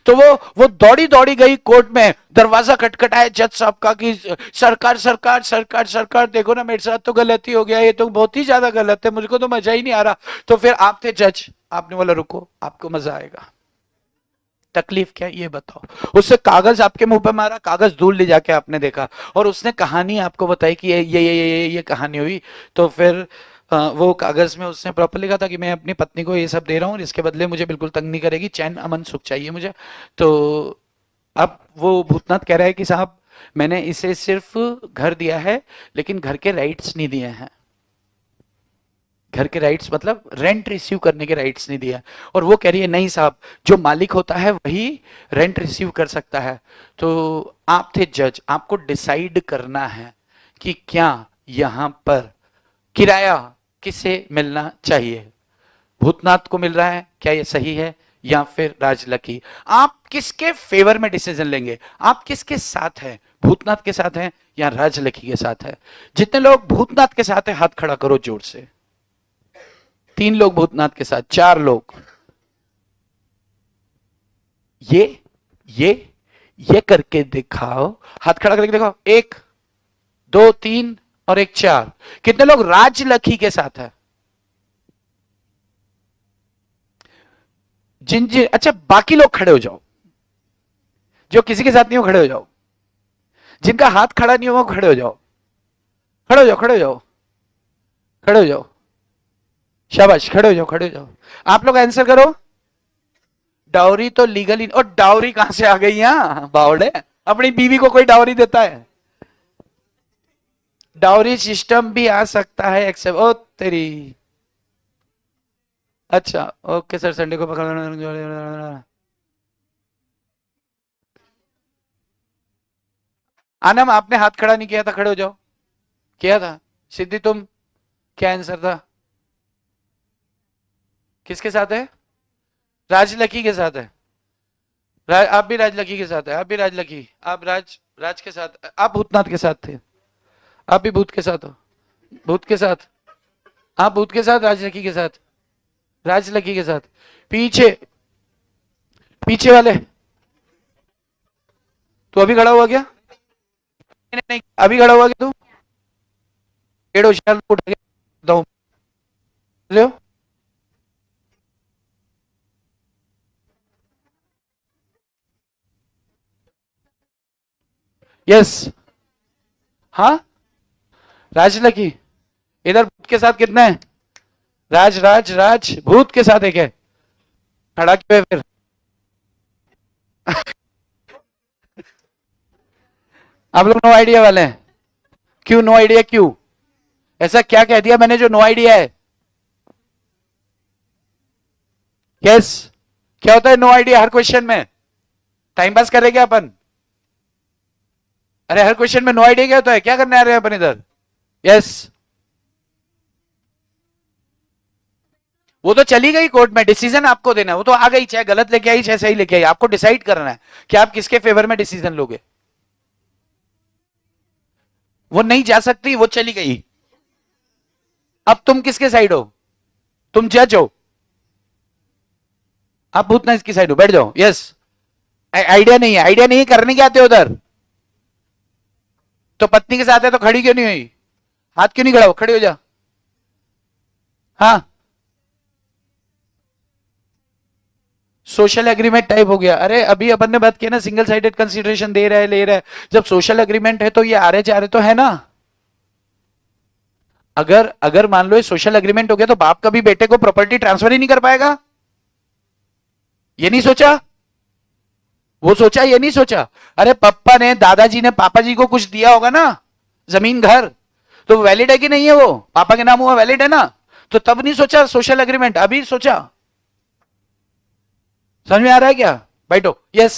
तो वो दौड़ी दौड़ी गई कोर्ट में, दरवाजा खटखटाया जज साहब का कि सरकार सरकार सरकार सरकार देखो ना, मेरे साथ तो गलती हो गया, ये तो बहुत ही ज्यादा गलत है, मुझको तो मजा ही नहीं आ रहा। तो फिर आप थे जज, आपने बोला रुको आपको मजा आएगा, तकलीफ क्या ये बताओ। उससे कागज आपके मुंह पे मारा, कागज दूर ले जाके आपने देखा, और उसने कहानी आपको बताई कि ये कहानी हुई। तो फिर वो कागज में उसने प्रॉपर लिखा था कि मैं अपनी पत्नी को ये सब दे रहा हूँ, इसके बदले मुझे बिल्कुल तंग नहीं करेगी, चैन अमन सुख चाहिए मुझे। तो अब वो भूतनाथ कह रहा है कि साहब मैंने इसे सिर्फ घर दिया है लेकिन घर के राइट्स नहीं दिए हैं। घर के राइट्स मतलब रेंट रिसीव करने के राइट्स नहीं दिया। और वो कह रही है नहीं साहब, जो मालिक होता है वही रेंट रिसीव कर सकता है। तो आप थे जज, आपको डिसाइड करना है कि क्या यहां पर किराया किसे मिलना चाहिए। भूतनाथ को मिल रहा है, क्या ये सही है, या फिर राजलकी? आप किसके फेवर में डिसीजन लेंगे? आप किसके साथ हैं, भूतनाथ के साथ हैं या राजलकी के साथ है? जितने लोग भूतनाथ के साथ हैं हाथ खड़ा करो जोर से। 3 लोग भूतनाथ के साथ, 4 लोग। ये ये ये करके दिखाओ, हाथ खड़ा करके दिखाओ। 1 2 3 और 1 4। कितने लोग राजलकी के साथ है? जिन जिन, अच्छा बाकी लोग खड़े हो जाओ, जो किसी के साथ नहीं हो खड़े हो जाओ, जिनका हाथ खड़ा नहीं हो वो खड़े हो जाओ, खड़े हो जाओ, खड़े हो जाओ, खड़े हो जाओ, शाबाश, खड़े हो जाओ, खड़े हो जाओ। आप लोग आंसर करो। डाउरी तो लीगली, और डाउरी कहां से आ गई यहां बावड़े? अपनी बीवी को कोई डाउरी देता है? डाउरी सिस्टम भी आ सकता है एक्सेप्ट, ओ तेरी। अच्छा ओके सर, संडे को पकड़। आनम आपने हाथ खड़ा नहीं किया था, खड़े हो जाओ। किया था। सिद्धि तुम, क्या आंसर था? किसके साथ है? राजलकी के साथ है। आप भी राजलकी के साथ है, आप भी राजलकी, आप राज राज के साथ, आप भूतनाथ के साथ थे। आप भी भूत के साथ हो, भूत के साथ, आप भूत के साथ, राजलकी के साथ, राजलकी के साथ। पीछे, पीछे वाले, तू अभी खड़ा हुआ क्या? नहीं नहीं, अभी खड़ा हुआ क्या तू? पेड़ होशियार उठ गया, बताऊं रहे हो? यस। हाँ, राजलकी। इधर भूत के साथ कितना है? राज राज राज, भूत के साथ है क्या? खड़ा क्यों है फिर? आप लोग नो आइडिया वाले हैं? क्यों नो आइडिया, क्यों? ऐसा क्या कह दिया मैंने जो नो आइडिया है? यस। क्या होता है नो आइडिया हर क्वेश्चन में? टाइम पास करें क्या अपन? अरे हर क्वेश्चन में नो आइडिया क्या होता है, क्या करने आ रहे हैं अपन इधर? यस। वो तो चली गई कोर्ट में, डिसीजन आपको देना है, वो तो आ गई, चाहे गलत लेके आई चाहे सही लेके आई, आपको डिसाइड करना है कि आप किसके फेवर में डिसीजन लोगे। वो नहीं जा सकती, वो चली गई। अब तुम किसके साइड हो? तुम जज हो, आप भूतनाथ की साइड हो, बैठ जाओ। यस। आइडिया नहीं है, आइडिया नहीं है, करने के आते हो उधर? तो पत्नी के साथ है तो खड़ी क्यों नहीं हुई? हाथ क्यों नहीं खड़ा हो, खड़ी हो जा। हाँ, सोशल एग्रीमेंट टाइप हो गया। अरे अभी अपन ने बात की ना, सिंगल साइडेड कंसिडरेशन दे रहा है ले रहा है। जब सोशल एग्रीमेंट है तो ये आ रहे जा रहे तो है ना। अगर अगर मान लो ये सोशल एग्रीमेंट हो गया तो बाप कभी बेटे को प्रॉपर्टी ट्रांसफर ही नहीं कर पाएगा? ये नहीं सोचा? वो सोचा, ये नहीं सोचा? अरे पप्पा ने, दादाजी ने पापा जी को कुछ दिया होगा ना, जमीन घर, तो वैलिड है कि नहीं है? वो पापा के नाम हुआ, वैलिड है ना? तो तब नहीं सोचा सोशल एग्रीमेंट, अभी सोचा। समझ में आ रहा है क्या? बैठो। यस।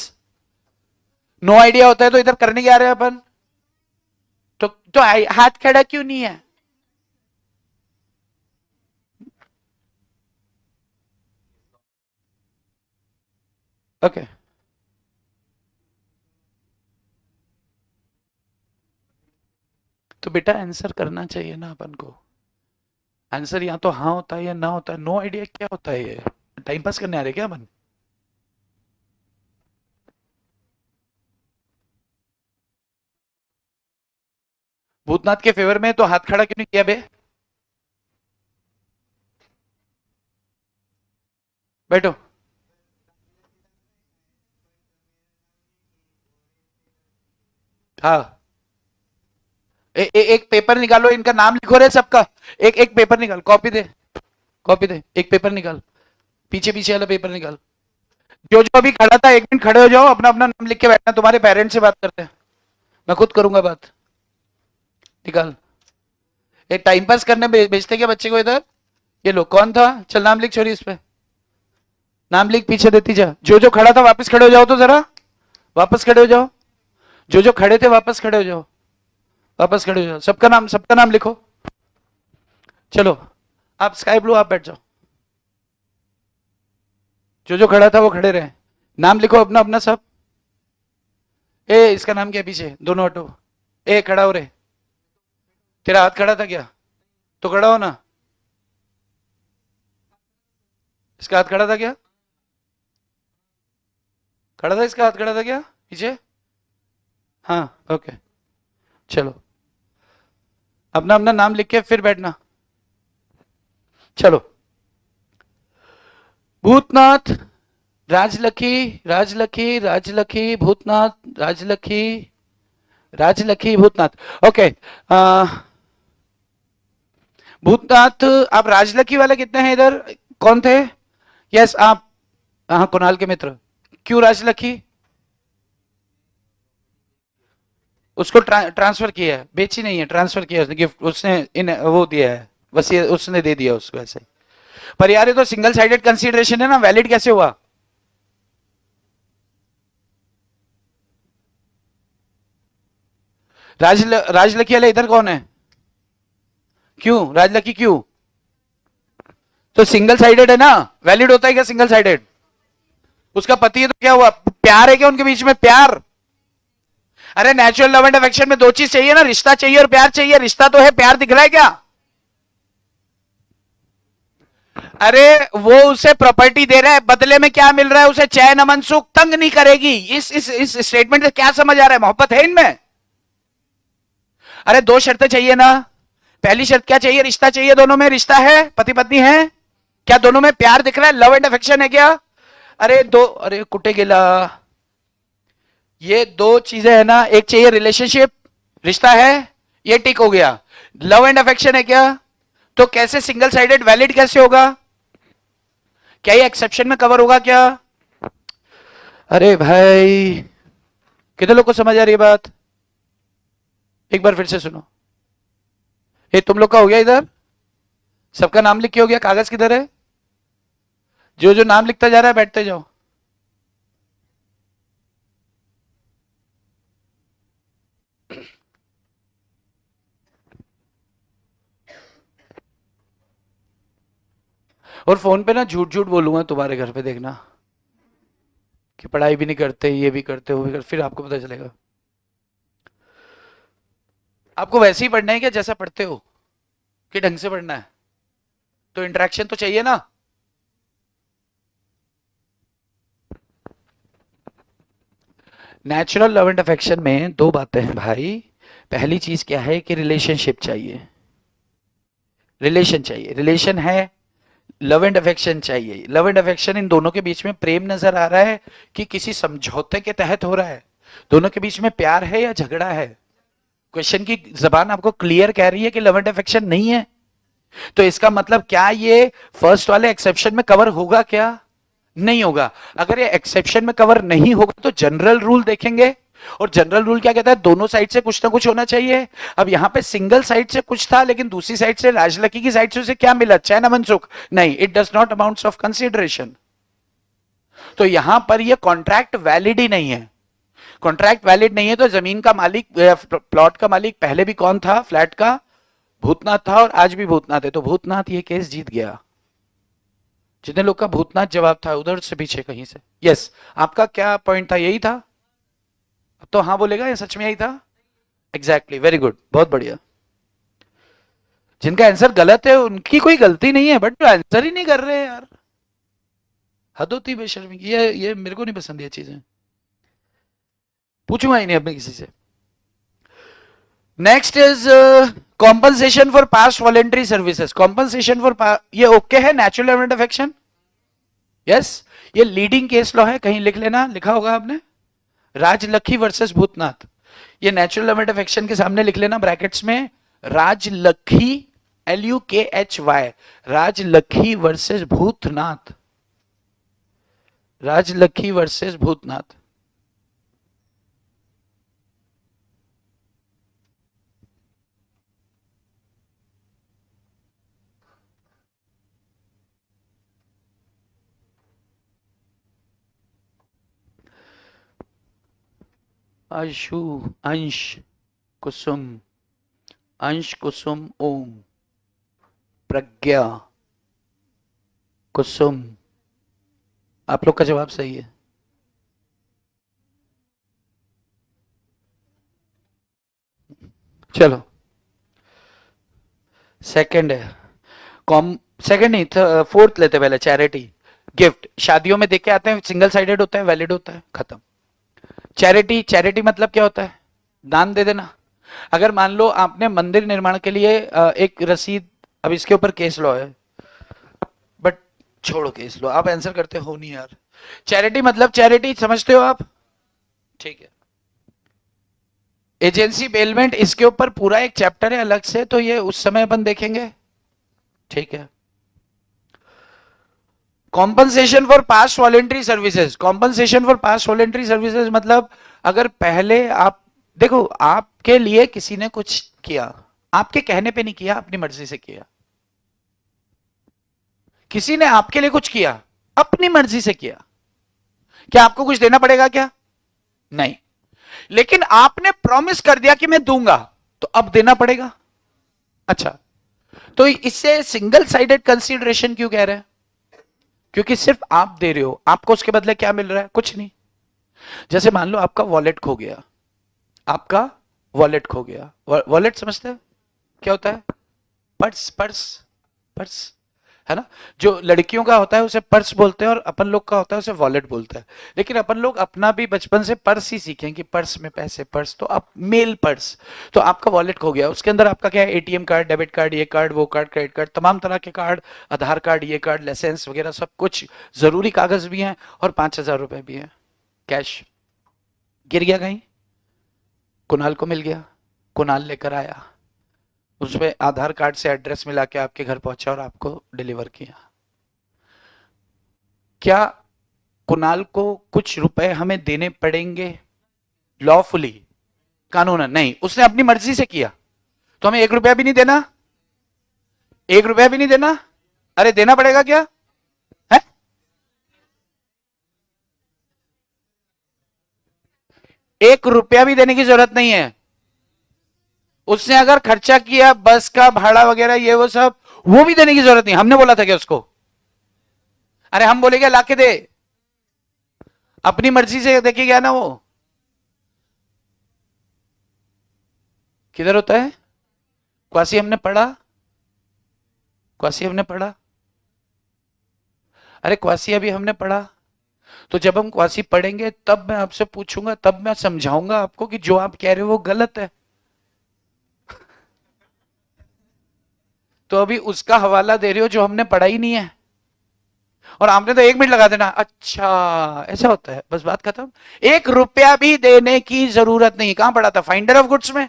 नो आइडिया होता है तो इधर करने के आ रहे हैं अपन। तो हाथ खड़ा क्यों नहीं है? ओके। बेटा आंसर करना चाहिए ना अपन को। आंसर या तो हाँ होता है या ना होता है। नो आइडिया क्या होता है ये, टाइम पास करने आ रहे क्या अपन? भूतनाथ के फेवर में तो हाथ खड़ा क्यों नहीं किया बे? बैठो। हाँ, एक पेपर निकालो, इनका नाम लिखो रे सबका। एक एक पेपर निकाल, कॉपी दे, कॉपी दे, एक पेपर निकाल, पीछे पीछे वाला पेपर निकाल। जो जो अभी खड़ा था, एक मिनट खड़े हो जाओ, अपना अपना नाम लिख के बैठना। तुम्हारे पेरेंट्स से बात करते हैं, मैं खुद करूंगा बात। निकाल। ये टाइम पास करने भेजते क्या बच्चे को इधर? ये लो, कौन था? चल नाम लिख छोरी, इस पे नाम लिख, पीछे देती जा। जो जो खड़ा था वापस खड़े हो जाओ तो जरा, वापस खड़े हो जाओ। जो जो खड़े थे वापस खड़े हो जाओ, वापस खड़े हो जाओ। सबका नाम लिखो। चलो, आप स्काई ब्लू आप बैठ जाओ। जो जो खड़ा था वो खड़े रहे। नाम लिखो अपना अपना सब। ए इसका नाम क्या है पीछे? दोनों हटो। ए खड़ा हो रे। तेरा हाथ खड़ा था क्या? तो खड़ा हो ना। इसका हाथ खड़ा था क्या? खड़ा था, इसका हाथ खड़ा था क्या पीछे? हाँ, ओके। चलो, अपना अपना नाम लिख के फिर बैठना। चलो। भूतनाथ, राजलखी, राजलखी, राजलखी, भूतनाथ, राजलखी, राजलखी, भूतनाथ। ओके। भूतनाथ, आप राजलखी वाले कितने हैं इधर? कौन थे? यस आप। हाँ, कुणाल के मित्र। क्यों राजलखी? उसको ट्रांसफर किया है, बेची नहीं है, ट्रांसफर किया उसने, गिफ्ट उसने इन वो दिया है, बस ये उसने दे दिया उसको ऐसे ही। पर यार ये तो सिंगल साइडेड कंसीडरेशन है ना, वैलिड कैसे हुआ? राजलकी वाले इधर कौन है? क्यों राजलकी क्यों? तो सिंगल साइडेड है ना, वैलिड होता है क्या सिंगल साइडेड? उसका पति है तो क्या हुआ? प्यार है क्या उनके बीच में? प्यार। अरे नेचुरल लव एंड अफेक्शन में दो चीज चाहिए ना, रिश्ता चाहिए और प्यार चाहिए। रिश्ता तो है, प्यार दिख रहा है क्या? अरे वो उसे प्रॉपर्टी दे रहा है, बदले में क्या मिल रहा है उसे? चैन अमन सुख, तंग नहीं करेगी। इस स्टेटमेंट से क्या समझ आ रहा है? मोहब्बत है इनमें? अरे दो शर्तें चाहिए ना। पहली शर्त क्या चाहिए? रिश्ता चाहिए, दोनों में रिश्ता है, पति पत्नी है। क्या दोनों में प्यार दिख रहा है? लव एंड अफेक्शन है क्या? अरे दो, अरे कुटे गिला, ये दो चीजें है ना। एक चाहिए रिलेशनशिप, रिश्ता है, ये टिक हो गया। लव एंड अफेक्शन है क्या? तो कैसे सिंगल साइडेड वैलिड कैसे होगा? क्या ये एक्सेप्शन में कवर होगा क्या? अरे भाई, कितने लोग को समझ आ रही है बात? एक बार फिर से सुनो। ये तुम लोग का हो गया इधर? सबका नाम लिख के हो गया? कागज किधर है? जो जो नाम लिखता जा रहा है बैठते जाओ। और फोन पे ना झूठ झूठ बोलूंगा तुम्हारे घर पे, देखना कि पढ़ाई भी नहीं करते, ये भी करते, वो भी करते, फिर आपको पता चलेगा। आपको वैसे ही पढ़ना है क्या जैसा पढ़ते हो, कि ढंग से पढ़ना है? तो इंटरेक्शन तो चाहिए ना। नेचुरल लव एंड अफेक्शन में दो बातें हैं भाई। पहली चीज क्या है कि रिलेशनशिप चाहिए, रिलेशन चाहिए, रिलेशन है। लव एंड अफेक्शन चाहिए, लव एंड अफेक्शन, इन दोनों के बीच में प्रेम नजर आ रहा है कि किसी समझौते के तहत हो रहा है? दोनों के बीच में प्यार है या झगड़ा है? क्वेश्चन की जबान आपको क्लियर कह रही है कि लव एंड अफेक्शन नहीं है। तो इसका मतलब क्या ये फर्स्ट वाले एक्सेप्शन में कवर होगा क्या? नहीं होगा। अगर ये एक्सेप्शन में कवर नहीं होगा तो जनरल रूल देखेंगे, और जनरल रूल क्या कहता है? दोनों साइड से कुछ ना कुछ होना चाहिए। अब यहां पे सिंगल साइड से कुछ था, लेकिन दूसरी साइड से राजलकी की साइड से उसे क्या मिला? चैन अमन सुख? नहीं, it does not amount of consideration. तो यहां पर ये कॉन्ट्रैक्ट वैलिड ही नहीं है। कॉन्ट्रैक्ट वैलिड नहीं है तो जमीन का मालिक, प्लॉट का मालिक पहले भी कौन था? फ्लैट का भूतनाथ था, और आज भी भूतनाथ है। तो भूतनाथ ये केस जीत गया। जितने लोग का भूतनाथ जवाब था उधर से पीछे कहीं से। यस, आपका क्या पॉइंट था? यही था? अब तो हाँ बोलेगा, ये सच में यही था? एग्जैक्टली, वेरी गुड, बहुत बढ़िया। जिनका आंसर गलत है उनकी कोई गलती नहीं है, बट जो आंसर ही नहीं कर रहे हैं यार, हद होती है बेशर्मी की। ये मेरे को नहीं पसंद ये चीजें, पूछूंगा ही नहीं अब मैं किसी से। Next is compensation for past voluntary services. Compensation for ये ओके है, natural element of action, yes. ये लीडिंग केस लॉ है, कहीं लिख लेना, लिखा होगा आपने, राजलखी वर्सेस भूतनाथ। ये नेचुरल लिमिट ऑफ एक्शन के सामने लिख लेना ब्रैकेट्स में, Rajlakhi, LUKHY, Rajlakhi versus Bhootnath, Rajlakhi versus Bhootnath. Ashu, Ansh, Kusum, अंश कुसुम ओम, प्रज्ञा, कुसुम। आप लोग का जवाब सही है। चलो सेकंड है, कॉम सेकंड नहीं, फोर्थ लेते पहले, चैरिटी गिफ्ट। शादियों में देख के आते हैं, सिंगल साइडेड होता है, वैलिड होता है, खत्म। चैरिटी, चैरिटी मतलब क्या होता है? दान दे देना। अगर मान लो आपने मंदिर निर्माण के लिए एक रसीद, अब इसके ऊपर केस लॉ है, बट छोड़ो केस लॉ, आप आंसर करते हो नहीं यार। चैरिटी मतलब, चैरिटी समझते हो आप? ठीक है। एजेंसी बेलमेंट, इसके ऊपर पूरा एक चैप्टर है अलग से, तो ये उस समय अपन देखेंगे, ठीक है। Compensation for past voluntary services. Compensation for past voluntary services मतलब, अगर पहले आप देखो, आपके लिए किसी ने कुछ किया, आपके कहने पे नहीं किया, अपनी मर्जी से किया। किसी ने आपके लिए कुछ किया, अपनी मर्जी से किया, क्या आपको कुछ देना पड़ेगा क्या? नहीं। लेकिन आपने प्रॉमिस कर दिया कि मैं दूंगा, तो अब देना पड़ेगा। अच्छा, तो इससे सिंगल साइडेड कंसीडरेशन क्यों कह रहे हैं? क्योंकि सिर्फ आप दे रहे हो, आपको उसके बदले क्या मिल रहा है? कुछ नहीं। जैसे मान लो आपका वॉलेट खो गया, आपका वॉलेट खो गया। वॉलेट समझते हैं क्या होता है? पर्स, पर्स, पर्स है ना। जो लड़कियों का होता है उसे पर्स बोलते हैं, और अपन लोग का होता है उसे वॉलेट बोलते हैं। लेकिन अपन लोग अपना भी बचपन से पर्स ही सीखे कि पर्स में पैसे, पर्स, तो अब मेल पर्स। तो आपका वॉलेट खो गया, उसके अंदर आपका क्या है? ATM कार्ड, डेबिट कार्ड, ये कार्ड, वो कार्ड, क्रेडिट कार्ड, तमाम तरह के कार्ड, आधार कार्ड, ये कार्ड, लाइसेंस वगैरह सब कुछ, जरूरी कागज भी हैं, और 5,000 रुपए भी हैं कैश। गिर गया कहीं, कुणाल को मिल गया, कुणाल लेकर आया, उसमें आधार कार्ड से एड्रेस मिला के आपके घर पहुंचा और आपको डिलीवर किया। क्या कुणाल को कुछ रुपए हमें देने पड़ेंगे लॉफुली, कानूनन? नहीं, उसने अपनी मर्जी से किया, तो हमें 1 रुपया भी नहीं देना, 1 रुपया भी नहीं देना। अरे देना पड़ेगा क्या है? 1 रुपया भी देने की जरूरत नहीं है। उसने अगर खर्चा किया बस का भाड़ा वगैरह ये वो सब, वो भी देने की जरूरत नहीं। हमने बोला था क्या उसको? अरे हम बोले क्या लाके दे? अपनी मर्जी से देखे गया ना वो। किधर होता है क्वासी? हमने पढ़ा, क्वासी हमने पढ़ा, अरे क्वासी अभी हमने पढ़ा। तो जब हम क्वासी पढ़ेंगे तब मैं आपसे पूछूंगा, तब मैं समझाऊंगा आपको कि जो आप कह रहे हो वो गलत है। तो अभी उसका हवाला दे रहे हो जो हमने पढ़ा ही नहीं है, और आपने तो 1 मिनट लगा देना, अच्छा ऐसा होता है, बस बात खत्म। 1 रुपया भी देने की जरूरत नहीं। कहां पढ़ा था? फाइंडर ऑफ गुड्स में।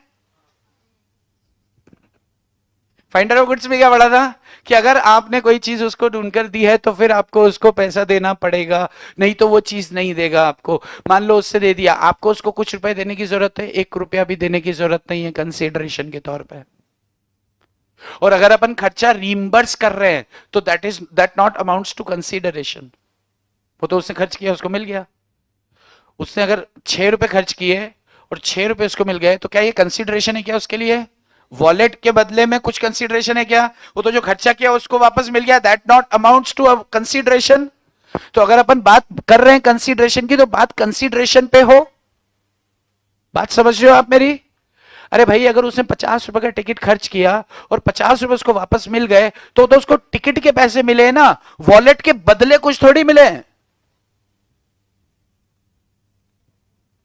फाइंडर ऑफ गुड्स में क्या पढ़ा था? कि अगर आपने कोई चीज उसको ढूंढकर दी है तो फिर आपको उसको पैसा देना पड़ेगा, नहीं तो वो चीज नहीं देगा आपको। मान लो उससे दे दिया, आपको उसको कुछ रुपए देने की जरूरत है, 1 रुपया भी देने की जरूरत नहीं है कंसिडरेशन के तौर पे। और अगर अपन खर्चा रीइंबर्स कर रहे हैं तो that not amounts to consideration. वो तो उसने खर्च किया, उसको मिल गया। उसने अगर 6 रुपए खर्च किए और 6 रुपए उसको मिल गए, तो क्या ये कंसीडरेशन है क्या उसके लिए? वॉलेट के बदले में कुछ कंसीडरेशन है क्या? वो तो जो खर्चा किया उसको वापस मिल गया, that not amounts to consideration. तो अगर अपन बात कर रहे हैं कंसीडरेशन की, तो बात कंसीडरेशन पे हो। बात समझ रहे हो आप मेरी? अरे भाई अगर उसने 50 रुपए का टिकट खर्च किया और 50 रुपए उसको वापस मिल गए तो उसको टिकट के पैसे मिले ना, वॉलेट के बदले कुछ थोड़ी मिले।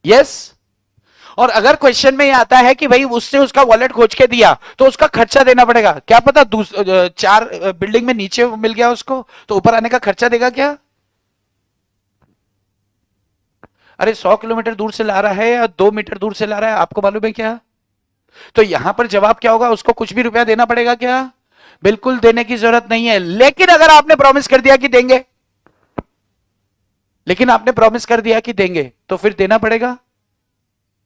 यस। और अगर क्वेश्चन में ये आता है कि भाई उसने उसका वॉलेट खोज के दिया तो उसका खर्चा देना पड़ेगा, क्या पता 4 बिल्डिंग में नीचे मिल गया उसको, तो ऊपर आने का खर्चा देगा क्या? अरे 100 किलोमीटर दूर से ला रहा है या 2 मीटर दूर से ला रहा है, आपको मालूम है क्या? तो यहां पर जवाब क्या होगा, उसको कुछ भी रुपया देना पड़ेगा क्या? बिल्कुल देने की जरूरत नहीं है। लेकिन अगर आपने प्रॉमिस कर दिया कि देंगे, लेकिन आपने प्रॉमिस कर दिया कि देंगे तो फिर देना पड़ेगा।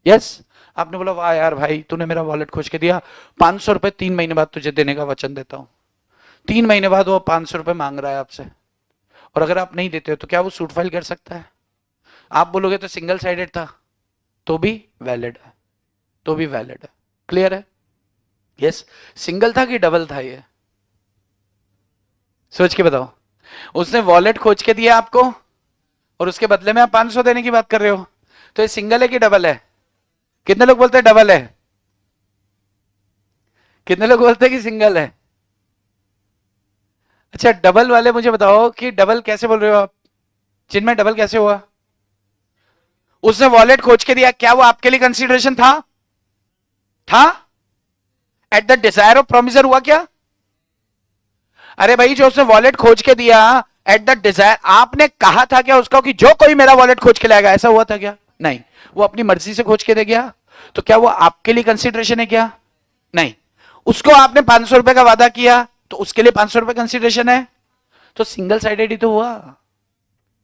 यस। आपने बोला वाह यार भाई तूने मेरा वॉलेट खोज के दिया, 500 रुपए 3 महीने बाद तुझे देने का वचन देता हूं। 3 महीने बाद वो 500 रुपए मांग रहा है आपसे, और अगर आप नहीं देते हो तो क्या वो सूट फाइल कर सकता है? आप बोलोगे तो सिंगल साइडेड था, तो भी वैलिड है, तो भी वैलिड है। क्लियर है? यस। सिंगल था कि डबल था ये, सोच के बताओ। उसने वॉलेट खोज के दिया आपको और उसके बदले में आप 500 देने की बात कर रहे हो, तो ये सिंगल है कि डबल है? कितने लोग बोलते हैं डबल है? कितने लोग बोलते हैं कि सिंगल है? अच्छा डबल वाले मुझे बताओ कि डबल कैसे बोल रहे हो आप? जिनमें डबल कैसे हुआ? उसने वॉलेट खोज के दिया, क्या वो आपके लिए कंसीडरेशन था? था? Eight the desire of promisor हुआ क्या? अरे भाई जो उसने वॉलेट खोज के दिया एट द डिजायर, आपने कहा था क्या उसका कि जो कोई मेरा वॉलेट खोज के लाएगा, ऐसा हुआ था क्या? नहीं। वो अपनी मर्जी से खोज के दे गया, तो क्या वो आपके लिए कंसिडरेशन है क्या? नहीं। उसको आपने 500 रुपए का वादा किया तो उसके लिए 500 रुपए कंसिडरेशन है, तो सिंगल साइडेड ही तो हुआ,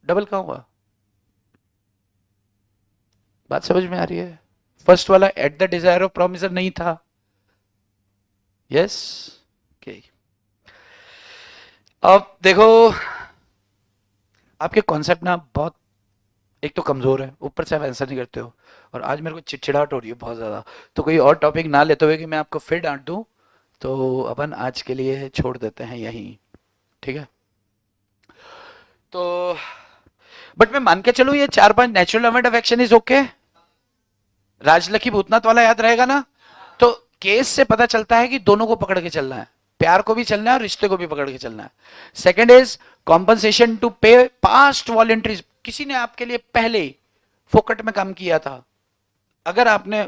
डबल कहां हुआ? बात समझ में आ रही है? फर्स्ट वाला eight the desire of promisor नहीं था। यस। ओके। अब देखो, आपके कॉन्सेप्ट ना बहुत, एक तो कमजोर है, ऊपर से आप आंसर नहीं करते हो, और आज मेरे को चिड़चिड़ाहट हो रही है बहुत ज्यादा। तो कोई और टॉपिक ना लेते हुए कि मैं आपको फिर डांट दूं, तो अपन आज के लिए छोड़ देते हैं यहीं। ठीक है? तो बट मैं मान के चलूं ये 4-5 natural amount of action is okay. Rajlakhi Bhootnath वाला याद रहेगा ना? तो केस से पता चलता है कि दोनों को पकड़ के चलना है, प्यार को भी चलना है और रिश्ते को भी पकड़ के चलना है। सेकंड इज कॉम्पनसेशन टू पे पास्ट वॉलेंट्रीज, किसी ने आपके लिए पहले फोकट में काम किया था, अगर आपने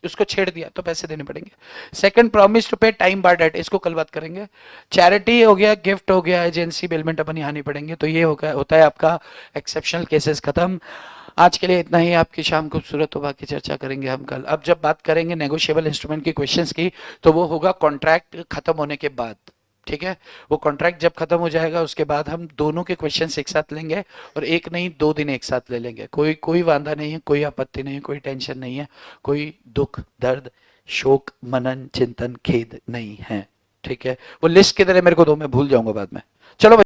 उसको छेड़ दिया तो पैसे देने पड़ेंगे। Second promise to pay time bar date, इसको कल बात करेंगे। चैरिटी हो गया, गिफ्ट हो गया, एजेंसी बेलमेंट अपन यहाँ नहीं पड़ेंगे। तो ये होता है आपका एक्सेप्शनल केसेस खत्म। आज के लिए इतना ही। आपकी शाम खूबसूरत हो, बाकी चर्चा करेंगे हम कल। अब जब बात करेंगे नेगोशिएबल इंस्ट्रूमेंट की क्वेश्चंस की, तो वो होगा कॉन्ट्रैक्ट खत्म होने के बाद। ठीक है? वो कॉन्ट्रैक्ट जब खत्म हो जाएगा उसके बाद हम दोनों के क्वेश्चंस एक साथ लेंगे, और एक नहीं 2 दिन एक साथ ले लेंगे। कोई कोई वांधा नहीं है, कोई आपत्ति नहीं है, कोई टेंशन नहीं है, कोई दुख दर्द शोक मनन चिंतन खेद नहीं है। ठीक है? वो लिस्ट किधर है मेरे को दो, मैं भूल जाऊंगा बाद में। चलो भाई।